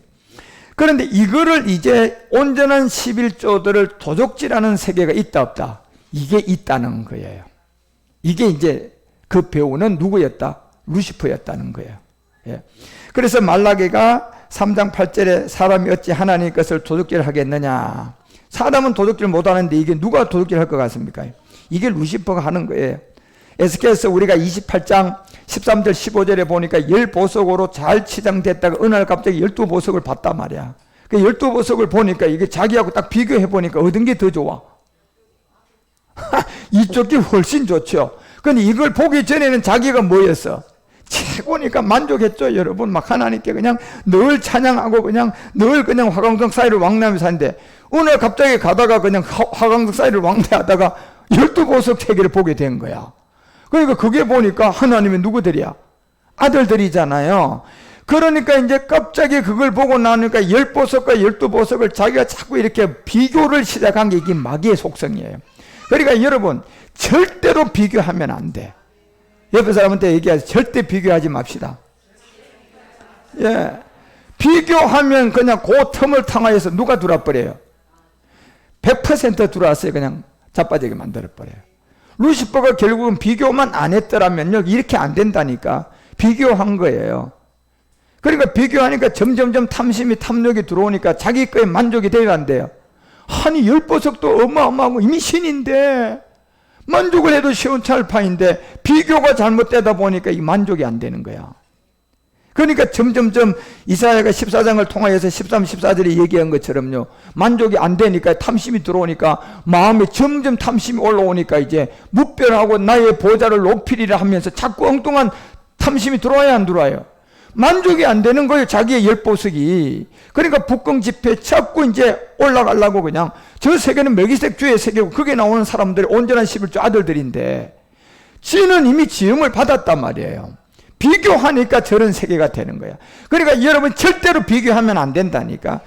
그런데 이거를 이제 온전한 11조들을 도적질하는 세계가 있다 없다? 이게 있다는 거예요. 이게 이제 그 배우는 누구였다? 루시퍼였다는 거예요. 예. 그래서 말라기가 3장 8절에 사람이 어찌 하나님 것을 도둑질하겠느냐. 사람은 도둑질 못하는데 이게 누가 도둑질할 것 같습니까? 이게 루시퍼가 하는 거예요. 에스겔서 우리가 28장 13절 15절에 보니까 10보석으로 잘 치장됐다가 어느 날 갑자기 12보석을 봤단 말이야. 그 12보석을 보니까 이게 자기하고 딱 비교해 보니까 얻은 게 더 좋아. 이쪽이 훨씬 좋죠. 근데 이걸 보기 전에는 자기가 뭐였어? 최고니까 만족했죠, 여러분. 막 하나님께 그냥 늘 찬양하고 늘 화강석 사이를 왕래하며 사는데 어느 날 갑자기 가다가 그냥 화강석 사이를 왕래하다가 12보석 세계를 보게 된 거야. 그러니까 그게 보니까 하나님의 누구들이야? 아들들이잖아요. 그러니까 이제 갑자기 그걸 보고 나니까 10보석과 12보석을 자기가 자꾸 이렇게 비교를 시작한 게 이게 마귀의 속성이에요. 그러니까 여러분 절대로 비교하면 안 돼. 옆에 사람한테 얘기하세요. 절대 비교하지 맙시다. 예. 비교하면 그냥 그 틈을 통하여서 누가 들어와버려요? 100% 들어왔어요. 그냥 자빠지게 만들어버려요. 루시퍼가 결국은 비교만 안 했더라면요, 이렇게 안 된다니까. 비교한 거예요. 그러니까 비교하니까 점점점 탐심이 탐욕이 들어오니까 자기 거에 만족이 되면 안 돼요. 아니 10보석도 어마어마하고 이미 신인데 만족을 해도 시원찮을판인데 비교가 잘못되다 보니까 이 만족이 안 되는 거야. 그러니까 점점점 이사야가 14장을 통하여서 13, 14절에 얘기한 것처럼요, 만족이 안 되니까 탐심이 들어오니까 마음에 점점 탐심이 올라오니까 이제 무별하고 나의 보좌를 높이리라 하면서 자꾸 엉뚱한 탐심이 들어와야 안 들어와요? 만족이 안 되는 거예요. 자기의 열보석이. 그러니까 북경지폐 자꾸 이제 올라가려고 그냥, 저 세계는 멜기세덱주의 세계고 그게 나오는 사람들이 온전한 11조 아들들인데 지는 이미 지음을 받았단 말이에요. 비교하니까 저런 세계가 되는 거야. 그러니까 여러분 절대로 비교하면 안 된다니까.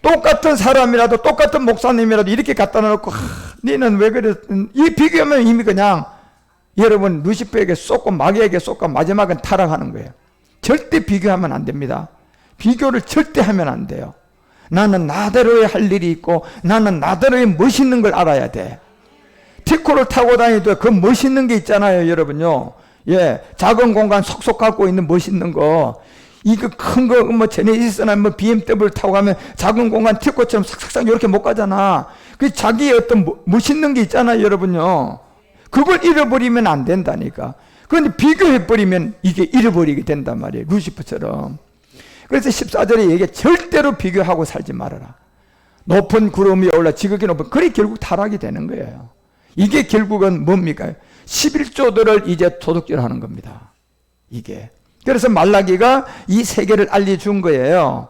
똑같은 사람이라도 똑같은 목사님이라도 이렇게 갖다 놓고 너는 왜 그래? 이 비교하면 이미 그냥 여러분 루시퍼에게 쏟고 마귀에게 쏟고 마지막은 타락하는 거예요. 절대 비교하면 안 됩니다. 비교를 절대 하면 안 돼요. 나는 나대로의 할 일이 있고 나는 나대로의 멋있는 걸 알아야 돼. 티코를 타고 다니도 그 멋있는 게 있잖아요, 여러분요. 예, 작은 공간 속속 갖고 있는 멋있는 거. 이거 큰 거, 뭐, 제네시스나 뭐, BMW 타고 가면 작은 공간 티코처럼 싹싹싹 이렇게 못 가잖아. 그 자기의 어떤 멋있는 게 있잖아요, 여러분요. 그걸 잃어버리면 안 된다니까. 그런데 비교해버리면 이게 잃어버리게 된단 말이에요. 루시퍼처럼. 그래서 14절에 얘기해. 절대로 비교하고 살지 말아라. 높은 구름 위에 올라 지극히 높은. 그래 결국 타락이 되는 거예요. 이게 결국은 뭡니까? 11조들을 이제 도둑질하는 겁니다. 이게. 그래서 말라기가 이 세계를 알려준 거예요.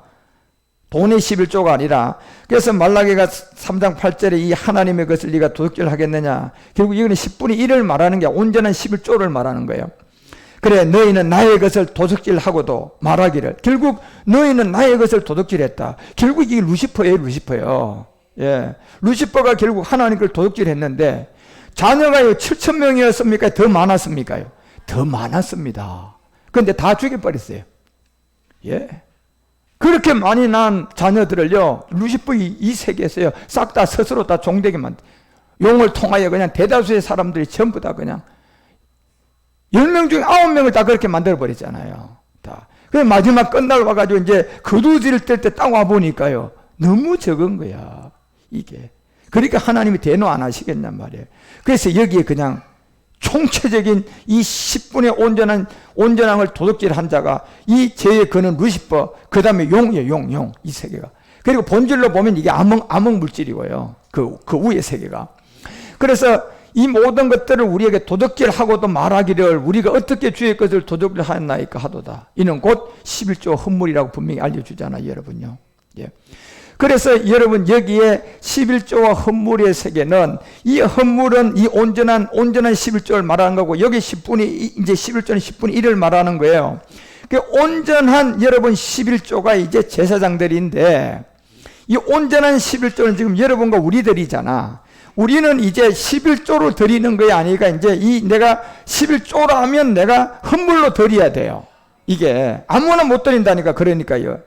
돈이 11조가 아니라. 그래서 말라기가 3장 8절에 이 하나님의 것을 네가 도둑질하겠느냐. 결국 이거는 10분의 1을 말하는 게 온전한 11조를 말하는 거예요. 그래 너희는 나의 것을 도둑질하고도 말하기를. 결국 너희는 나의 것을 도둑질했다. 결국 이게 루시퍼예요. 루시퍼요. 예, 루시퍼가 결국 하나님 걸 도둑질했는데 자녀가 7,000명이었습니까? 더 많았습니까? 더 많았습니다. 그런데 다 죽여버렸어요. 예. 그렇게 많이 난 자녀들을요, 루시퍼 이 세계에서요, 싹 다 스스로 다 종되게 만들. 용을 통하여 그냥 대다수의 사람들이 전부 다 그냥 10명 중에 9명을 다 그렇게 만들어버리잖아요. 다. 그래서 마지막 끝날 와가지고 이제 거두질 때 딱 와보니까요, 너무 적은 거야, 이게. 그러니까 하나님이 대노 안 하시겠냔 말이에요. 그래서 여기에 그냥 총체적인 이 10분의 온전함을 도둑질한 자가 이 죄의 근은 루시퍼, 그 다음에 용이에요, 용, 이 세계가. 그리고 본질로 보면 이게 암흑 물질이고요. 그 위의 세계가. 그래서 이 모든 것들을 우리에게 도둑질하고도 말하기를 우리가 어떻게 주의 것을 도둑질하였나이까 하도다. 이는 곧 11조 헛물이라고 분명히 알려주잖아요, 여러분요. 예. 그래서 여러분 여기에 11조와 헛물의 세계는, 이 헛물은 이 온전한 11조를 말하는 거고, 여기 10분이 이제 11조는 10분의 1을 말하는 거예요. 그 온전한 여러분 11조가 이제 제사장들인데, 이 온전한 11조는 지금 여러분과 우리들이잖아. 우리는 이제 11조로 드리는 거야. 아니니까 이제 내가 11조라면 내가 헛물로 드려야 돼요. 이게 아무나 못 드린다니까. 그러니까요.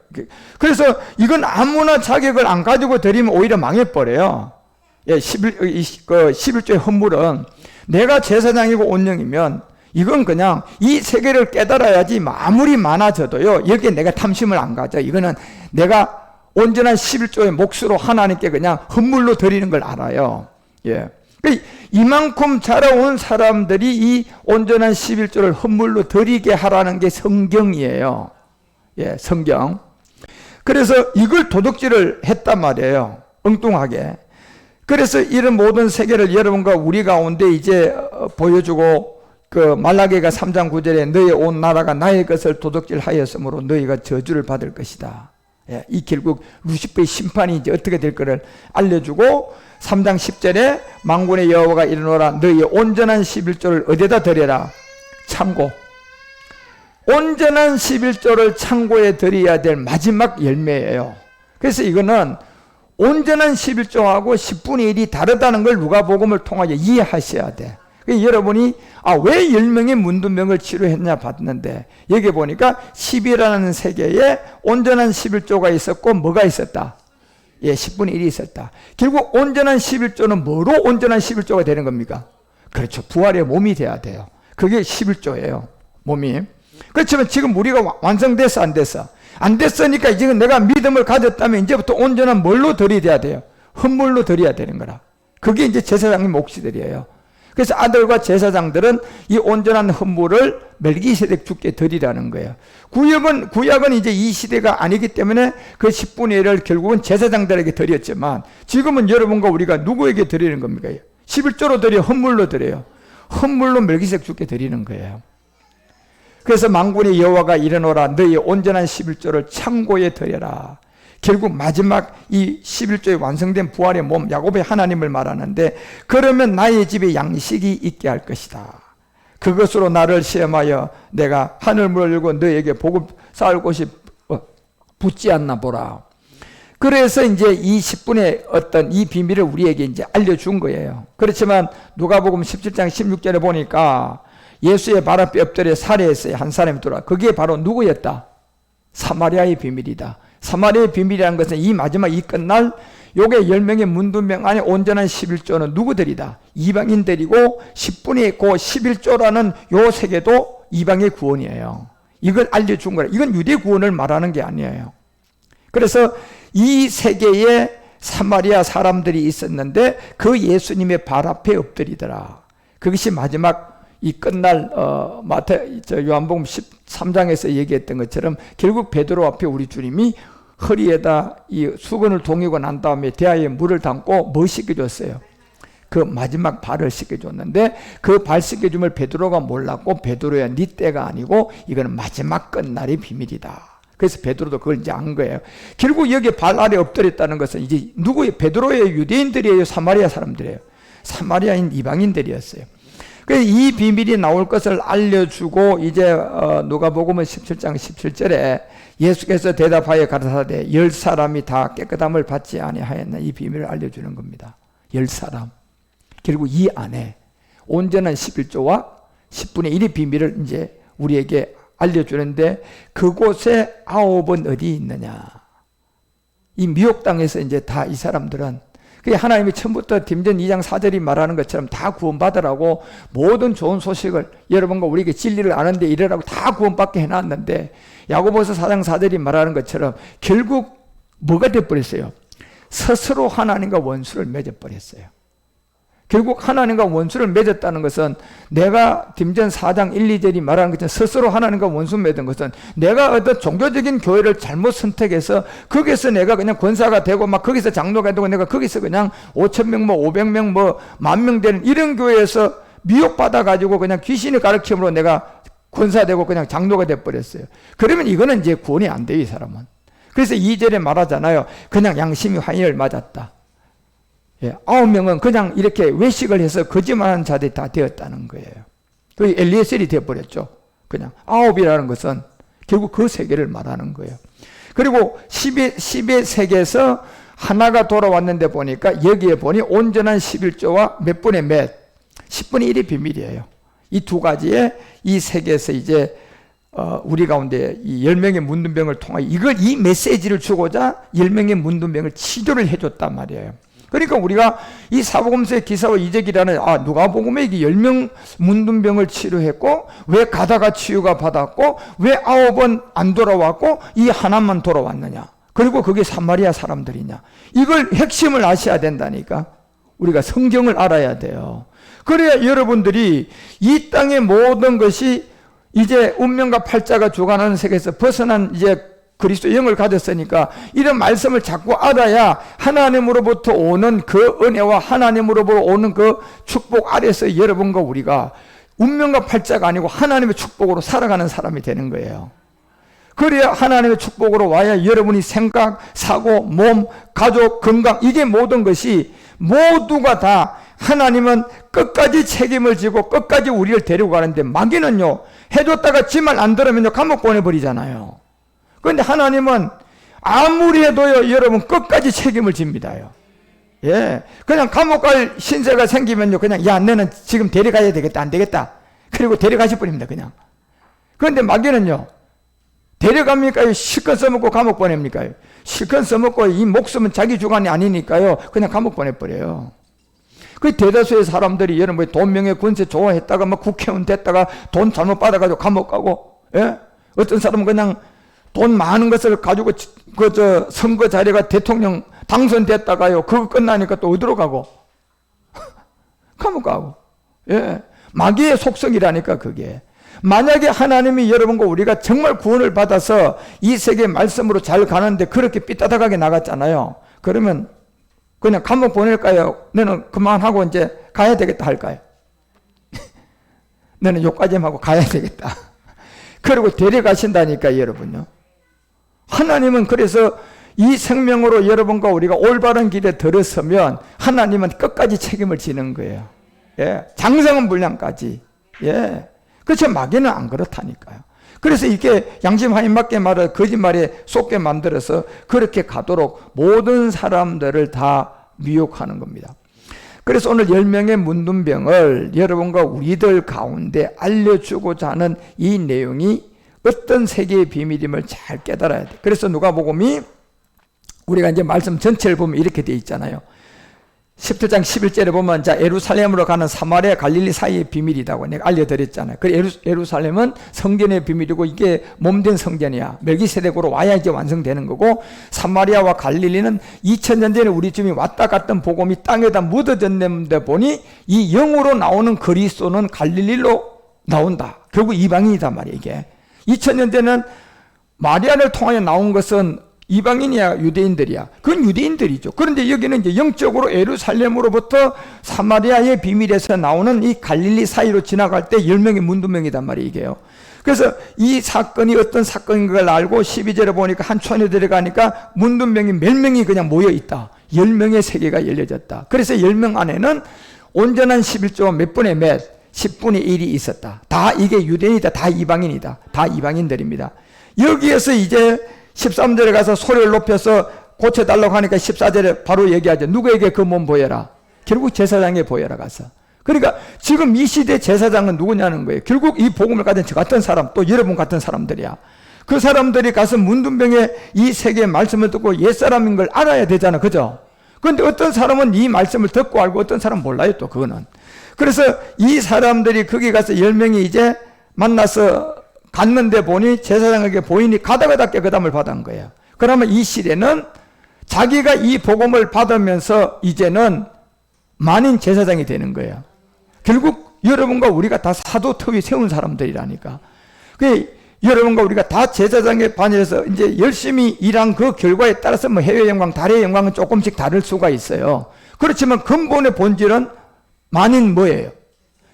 그래서 이건 아무나 자격을 안 가지고 드리면 오히려 망해버려요. 예, 11조의 헌물은 내가 제사장이고 온영이면 이건 그냥 이 세계를 깨달아야지. 아무리 많아져도요, 여기에 내가 탐심을 안 가져. 이거는 내가 온전한 11조의 몫으로 하나님께 그냥 헌물로 드리는 걸 알아요. 예. 이만큼 자라온 사람들이 이 온전한 11조를 헌물로 드리게 하라는 게 성경이에요. 예, 성경. 그래서 이걸 도둑질을 했단 말이에요. 엉뚱하게. 그래서 이런 모든 세계를 여러분과 우리 가운데 이제 보여주고, 그 말라기가 3장 9절에 너의 온 나라가 나의 것을 도둑질하였으므로 너희가 저주를 받을 것이다. 예, 이 결국 루시퍼의 심판이 이제 어떻게 될 거를 알려주고, 3장 10절에 만군의 여호와가 이르노라 너희의 온전한 11조를 어디다 드려라? 창고. 온전한 11조를 창고에 드려야 될 마지막 열매예요. 그래서 이거는 온전한 11조하고 10분의 1이 다르다는 걸 누가복음을 통하여 이해하셔야 돼. 여러분이 왜 10명의 문둥병을 치료했냐 봤는데 여기 보니까 10이라는 세계에 온전한 11조가 있었고 뭐가 있었다? 10분의 1이 있었다. 결국 온전한 11조는 뭐로 온전한 11조가 되는 겁니까? 그렇죠. 부활의 몸이 돼야 돼요. 그게 11조예요. 몸이. 그렇지만 지금 우리가 완성됐어 안 됐어? 안 됐으니까 지금 내가 믿음을 가졌다면 이제부터 온전한 뭘로 들이대야 돼요? 헌물로 드려야 되는 거라. 그게 이제 제사장의 몫이들이에요. 그래서 아들과 제사장들은 이 온전한 헌물을 멜기세덱 주께 드리라는 거예요. 구약은 이제 이 시대가 아니기 때문에 그 10분의 1을 결국은 제사장들에게 드렸지만 지금은 여러분과 우리가 누구에게 드리는 겁니까? 11조로 드려, 헌물로 드려요. 헌물로 멜기세덱 주께 드리는 거예요. 그래서 만군의 여호와가 이르노라 너희 온전한 11조를 창고에 드려라. 결국 마지막 이 11조에 완성된 부활의 몸, 야곱의 하나님을 말하는데 그러면 나의 집에 양식이 있게 할 것이다. 그것으로 나를 시험하여 내가 하늘문을 열고 너에게 복을 쌓을 곳이 붙지 않나 보라. 그래서 이제 이 10분의 어떤 이 비밀을 우리에게 이제 알려준 거예요. 그렇지만 누가복음 17장 16절에 보니까 예수의 발 앞에 엎드려 살해했어요. 한 사람이 돌아. 그게 바로 누구였다? 사마리아의 비밀이다. 사마리아의 비밀이라는 것은 이 마지막 이 끝날 요게 10명의 문둥병 안에 온전한 11조는 누구들이다? 이방인들이고 10분의 그 11조라는 요 세계도 이방의 구원이에요. 이걸 알려준 거라. 이건 유대 구원을 말하는 게 아니에요. 그래서 이 세계에 사마리아 사람들이 있었는데 그 예수님의 발 앞에 엎드리더라. 그것이 마지막 이 끝날 요한복음 13장에서 얘기했던 것처럼 결국 베드로 앞에 우리 주님이 허리에다 이 수건을 동이고 난 다음에 대야에 물을 담고 뭐 씻겨줬어요? 그 마지막 발을 씻겨줬는데 그 발 씻겨줌을 베드로가 몰랐고 베드로야 네 때가 아니고 이거는 마지막 끝날의 비밀이다. 그래서 베드로도 그걸 이제 안 거예요. 결국 여기 발 아래 엎드렸다는 것은 이제 누구예요? 베드로의 유대인들이에요? 사마리아 사람들이에요? 사마리아인 이방인들이었어요. 그래서 이 비밀이 나올 것을 알려주고 이제 누가복음은 17장 17절에 예수께서 대답하여 가라사대 10사람이 다 깨끗함을 받지 아니하였나 이 비밀을 알려주는 겁니다. 10사람. 결국 이 안에 온전한 11조와 10분의 1의 비밀을 이제 우리에게 알려주는데 그곳에 9은 어디 있느냐. 이 미혹 땅에서 이제 다 이 사람들은 하나님이 처음부터 딤전 2장 4절이 말하는 것처럼 다 구원받으라고 모든 좋은 소식을 여러분과 우리에게 진리를 아는데 이래라고 다 구원받게 해놨는데 야고보서 4장 4절이 말하는 것처럼 결국 뭐가 돼버렸어요? 스스로 하나님과 원수를 맺어버렸어요. 결국 하나님과 원수를 맺었다는 것은 내가 딤전 4장 1, 2절이 말하는 것처럼 스스로 하나님과 원수 맺은 것은 내가 어떤 종교적인 교회를 잘못 선택해서 거기서 내가 그냥 권사가 되고 막 거기서 장로가 되고 내가 거기서 그냥 5,000명 뭐 500명 뭐 10,000명 되는 이런 교회에서 미혹받아 가지고 그냥 귀신의 가르침으로 내가 권사되고 그냥 장로가 돼버렸어요. 그러면 이거는 이제 구원이 안 돼요, 이 사람은. 그래서 2절에 말하잖아요. 그냥 양심이 환희를 맞았다. 9명은 그냥 이렇게 외식을 해서 거짓말하는 자들이 다 되었다는 거예요. 그 엘리에셀이 되어버렸죠. 그냥 9이라는 것은 결국 그 세계를 말하는 거예요. 그리고 10의 세계에서 하나가 돌아왔는데 보니까 여기에 보니 온전한 11조와 몇 분의 몇 10분의 1의 비밀이에요. 이 두 가지의 이 세계에서 이제 우리 가운데 이 10명의 문둥병을 통하여 이 메시지를 주고자 10명의 문둥병을 치료를 해줬단 말이에요. 그러니까 우리가 이 사복음서의 기사와 이적이라는 누가복음에 이게 10명 문둥병을 치료했고 왜 가다가 치유가 받았고 왜 9은 안 돌아왔고 이 하나만 돌아왔느냐, 그리고 그게 사마리아 사람들이냐, 이걸 핵심을 아셔야 된다니까. 우리가 성경을 알아야 돼요. 그래야 여러분들이 이 땅의 모든 것이 이제 운명과 팔자가 주관하는 세계에서 벗어난 이제 그리스도의 영을 가졌으니까 이런 말씀을 자꾸 알아야 하나님으로부터 오는 그 은혜와 하나님으로부터 오는 그 축복 아래서 여러분과 우리가 운명과 팔자가 아니고 하나님의 축복으로 살아가는 사람이 되는 거예요. 그래야 하나님의 축복으로 와야 여러분이 생각, 사고, 몸, 가족, 건강, 이게 모든 것이 모두가 다 하나님은 끝까지 책임을 지고 끝까지 우리를 데리고 가는데 마귀는요, 해줬다가 지 말 안 들으면요 감옥 보내버리잖아요. 그런데 하나님은 아무리 해도요 여러분 끝까지 책임을 집니다요. 예. 그냥 감옥 갈 신세가 생기면요. 그냥, 야, 너는 지금 데려가야 되겠다. 안 되겠다. 그리고 데려가실 뿐입니다. 그냥. 그런데 마귀는요. 데려갑니까요? 실컷 써먹고 감옥 보냅니까요? 실컷 써먹고 이 목숨은 자기 주관이 아니니까요. 그냥 감옥 보내버려요. 그 대다수의 사람들이 여러분 돈, 명예, 권세 좋아했다가 막 국회의원 됐다가 돈 잘못 받아가지고 감옥 가고, 예? 어떤 사람은 그냥 돈 많은 것을 가지고 선거 자리가 대통령 당선됐다가요. 그거 끝나니까 또 어디로 가고? 감옥 가고. 예. 마귀의 속성이라니까 그게. 만약에 하나님이 여러분과 우리가 정말 구원을 받아서 이 세계 말씀으로 잘 가는데 그렇게 삐딱하게 나갔잖아요. 그러면 그냥 감옥 보낼까요? 너는 그만하고 이제 가야 되겠다 할까요? 너는 요까지 하고 가야 되겠다. 그리고 데려가신다니까 여러분요. 하나님은 그래서 이 생명으로 여러분과 우리가 올바른 길에 들어서면 하나님은 끝까지 책임을 지는 거예요. 예. 장성은 분량까지. 예. 그렇죠. 마귀는 안 그렇다니까요. 그래서 이렇게 양심하인 맞게 말을 거짓말에 속게 만들어서 그렇게 가도록 모든 사람들을 다 미혹하는 겁니다. 그래서 오늘 10명의 문둥병을 여러분과 우리들 가운데 알려주고자 하는 이 내용이 어떤 세계의 비밀임을 잘 깨달아야 돼. 그래서 누가복음이 우리가 이제 말씀 전체를 보면 이렇게 돼 있잖아요. 17장 11절에 보면 자 예루살렘으로 가는 사마리아 갈릴리 사이의 비밀이라고 내가 알려드렸잖아요. 그 예루살렘은 성전의 비밀이고 이게 몸된 성전이야. 멜기세덱으로 와야 이제 완성되는 거고 사마리아와 갈릴리는 2000년 전에 우리쯤이 왔다 갔던 복음이 땅에다 묻어졌는데 보니 이 영으로 나오는 그리스도는 갈릴리로 나온다. 결국 이방인이단 말이에요. 이게 2000년 전에는 마리아를 통하여 나온 것은 이방인이야 유대인들이야. 그건 유대인들이죠. 그런데 여기는 이제 영적으로 예루살렘으로부터 사마리아의 비밀에서 나오는 이 갈릴리 사이로 지나갈 때 10명의 문두명이단 말이에요. 이게요. 그래서 이 사건이 어떤 사건인 걸 알고 12절에 보니까 한 촌에 들어가니까 문두명이 몇 명이 그냥 모여 있다. 10명의 세계가 열려졌다. 그래서 10명 안에는 온전한 11조 몇 분의 몇 10분의 1이 있었다. 다 이게 유대인이다. 다 이방인이다. 다 이방인들입니다. 여기에서 이제 13절에 가서 소리를 높여서 고쳐달라고 하니까 14절에 바로 얘기하죠. 누구에게 그 몸 보여라. 결국 제사장에 보여라 가서. 그러니까 지금 이 시대 제사장은 누구냐는 거예요. 결국 이 복음을 가진 저 같은 사람, 또 여러분 같은 사람들이야. 그 사람들이 가서 문둥병의 이 세계의 말씀을 듣고 옛사람인 걸 알아야 되잖아. 그죠? 그런데 어떤 사람은 이 말씀을 듣고 알고 어떤 사람은 몰라요. 또 그거는. 그래서 이 사람들이 거기 가서 10명이 이제 만나서 갔는데 보니 제사장에게 보이니 가다가 깨끗함을 받은 거예요. 그러면 이 시대는 자기가 이 복음을 받으면서 이제는 만인 제사장이 되는 거예요. 결국 여러분과 우리가 다 사도 터위 세운 사람들이라니까. 여러분과 우리가 다 제사장의 반열에서 이제 열심히 일한 그 결과에 따라서 뭐 해외 영광, 달의 영광은 조금씩 다를 수가 있어요. 그렇지만 근본의 본질은 만인 뭐예요?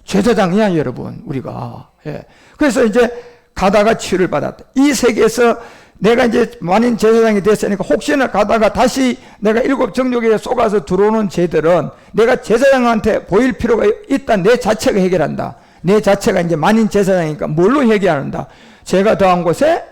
제사장이야, 여러분, 우리가. 예. 그래서 이제 가다가 치유를 받았다. 이 세계에서 내가 이제 만인 제사장이 됐으니까 혹시나 가다가 다시 내가 7 정욕에 쏘가서 들어오는 죄들은 내가 제사장한테 보일 필요가 있다. 내 자체가 해결한다. 내 자체가 이제 만인 제사장이니까 뭘로 해결한다? 죄가 더한 곳에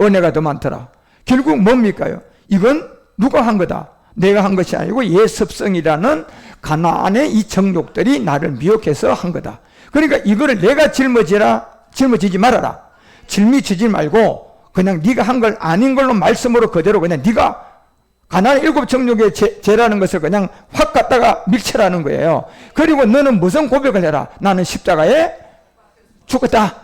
은혜가 더 많더라. 결국 뭡니까요? 이건 누가 한 거다? 내가 한 것이 아니고 예습성이라는 가나안의 이 정욕들이 나를 미혹해서 한 거다. 그러니까 이거를 내가 짊어지지 말아라. 짊어지지 말고 그냥 네가 한 걸 아닌 걸로 말씀으로 그대로 그냥 네가 가나안 7 정욕의 죄라는 것을 그냥 확 갖다가 밀쳐라는 거예요. 그리고 너는 무슨 고백을 해라. 나는 십자가에 죽었다.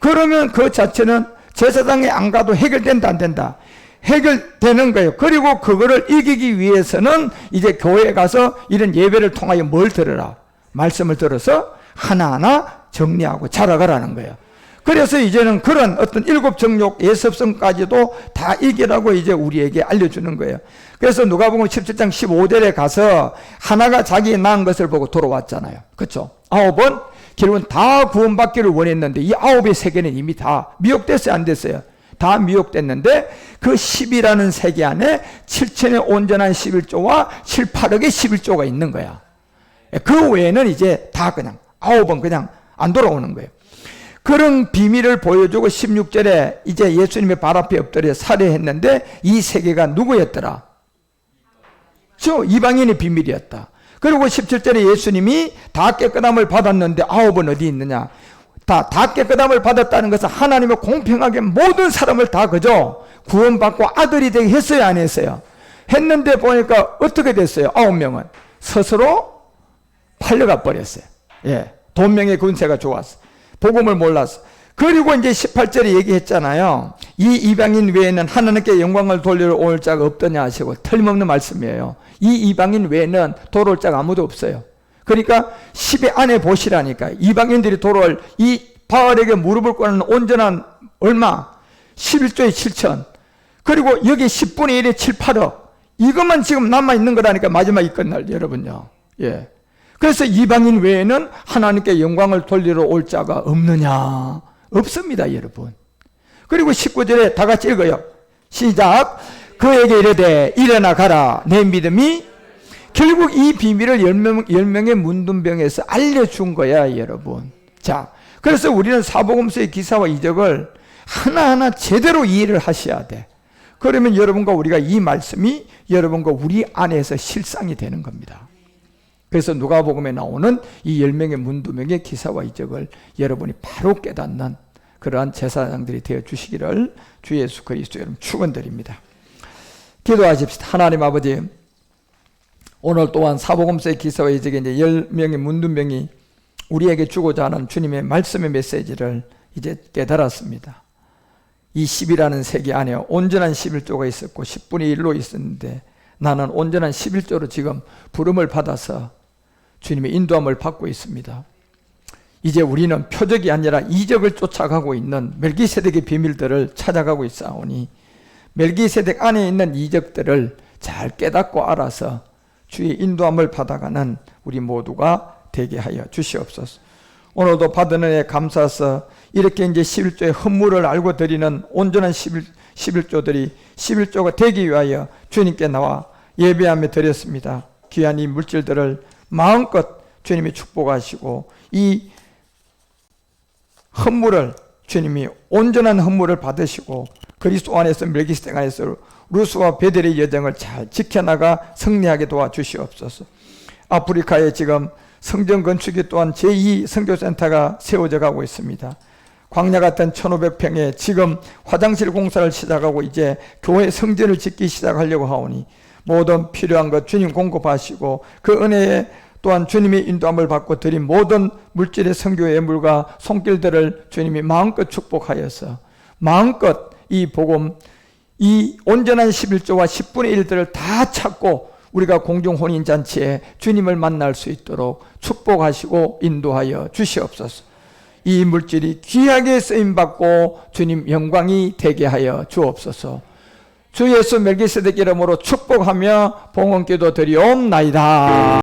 그러면 그 자체는 제사장에 안 가도 해결된다 안 된다? 해결되는 거예요. 그리고 그거를 이기기 위해서는 이제 교회에 가서 이런 예배를 통하여 뭘 들으라? 말씀을 들어서 하나하나 정리하고 자라가라는 거예요. 그래서 이제는 그런 어떤 7 정욕 예습성까지도 다 이기라고 이제 우리에게 알려주는 거예요. 그래서 누가복음 17장 15절에 가서 하나가 자기 낳은 것을 보고 돌아왔잖아요. 그렇죠? 9은 결국은 다 구원받기를 원했는데 이 9의 세계는 이미 다 미혹됐어요, 안 됐어요? 다 미혹됐는데 그 10이라는 세계 안에 7천의 온전한 11조와 7, 8억의 11조가 있는 거야. 그 외에는 이제 다 그냥 9은 그냥 안 돌아오는 거예요. 그런 비밀을 보여주고 16절에 이제 예수님의 발 앞에 엎드려 살해했는데 이 세계가 누구였더라? 이방인의 비밀이었다. 그리고 17절에 예수님이 다 깨끗함을 받았는데 9은 어디 있느냐? 다 깨끗함을 받았다는 것은 하나님의 공평하게 모든 사람을 다 그저 구원받고 아들이 되게 했어요, 안 했어요? 했는데 보니까 어떻게 됐어요? 9명은 스스로 팔려가 버렸어요. 예, 돈명의 군세가 좋았어. 복음을 몰랐어. 그리고 이제 18절에 얘기했잖아요. 이 이방인 외에는 하나님께 영광을 돌리러 올 자가 없더냐 하시고, 틀림없는 말씀이에요. 이 이방인 외에는 돌아올 자가 아무도 없어요. 그러니까 10의 안에 보시라니까. 이방인들이 돌아올, 이 바알에게 무릎을 꿇는 온전한 얼마? 11조에 7천. 그리고 여기 10분의 1에 7, 8억. 이것만 지금 남아있는 거라니까, 마지막이 끝날, 여러분요. 예. 그래서 이방인 외에는 하나님께 영광을 돌리러 올 자가 없느냐? 없습니다, 여러분. 그리고 19절에 다 같이 읽어요. 시작. 그에게 이르되 일어나 가라. 내 믿음이. 결국 이 비밀을 10명의 문둥병에서 알려준 거야, 여러분. 자, 그래서 우리는 사복음서의 기사와 이적을 하나하나 제대로 이해를 하셔야 돼. 그러면 여러분과 우리가 이 말씀이 여러분과 우리 안에서 실상이 되는 겁니다. 그래서 누가복음에 나오는 이 10명의 문두명의 기사와 이적을 여러분이 바로 깨닫는 그러한 제사장들이 되어 주시기를 주 예수 그리스도 여러분 축원드립니다. 기도하십시다. 하나님 아버지, 오늘 또한 사복음서의 기사와 이적의 이제 10명의 문두명이 우리에게 주고자 하는 주님의 말씀의 메시지를 이제 깨달았습니다. 이 10이라는 세계 안에 온전한 11조가 있었고 10분의 1로 있었는데, 나는 온전한 11조로 지금 부름을 받아서 주님의 인도함을 받고 있습니다. 이제 우리는 표적이 아니라 이적을 쫓아가고 있는 멜기세덱의 비밀들을 찾아가고 있사오니, 멜기세덱 안에 있는 이적들을 잘 깨닫고 알아서 주의 인도함을 받아가는 우리 모두가 되게 하여 주시옵소서. 오늘도 받은 은혜에 감사해서 이렇게 이제 11조의 헌물을 알고 드리는 온전한 11조들이 11조가 되기 위하여 주님께 나와 예배하며 드렸습니다. 귀한 이 물질들을 마음껏 주님이 축복하시고, 이 헌물을 주님이 온전한 헌물을 받으시고 그리스도 안에서 멜기세덱 안에서 루스와 베델의 여정을 잘 지켜나가 승리하게 도와주시옵소서. 아프리카에 지금 성전 건축이 또한 제2 선교센터가 세워져 가고 있습니다. 광야 같은 1500평에 지금 화장실 공사를 시작하고 이제 교회 성전을 짓기 시작하려고 하오니, 모든 필요한 것 주님 공급하시고 그 은혜에 또한 주님의 인도함을 받고 드린 모든 물질의 선교 예물과 손길들을 주님이 마음껏 축복하여서 마음껏 이 복음, 이 온전한 11조와 10분의 1들을 다 찾고 우리가 공중 혼인잔치에 주님을 만날 수 있도록 축복하시고 인도하여 주시옵소서. 이 물질이 귀하게 쓰임받고 주님 영광이 되게 하여 주옵소서. 주 예수 멜기세덱 이름으로 축복하며 봉헌기도 드리옵나이다.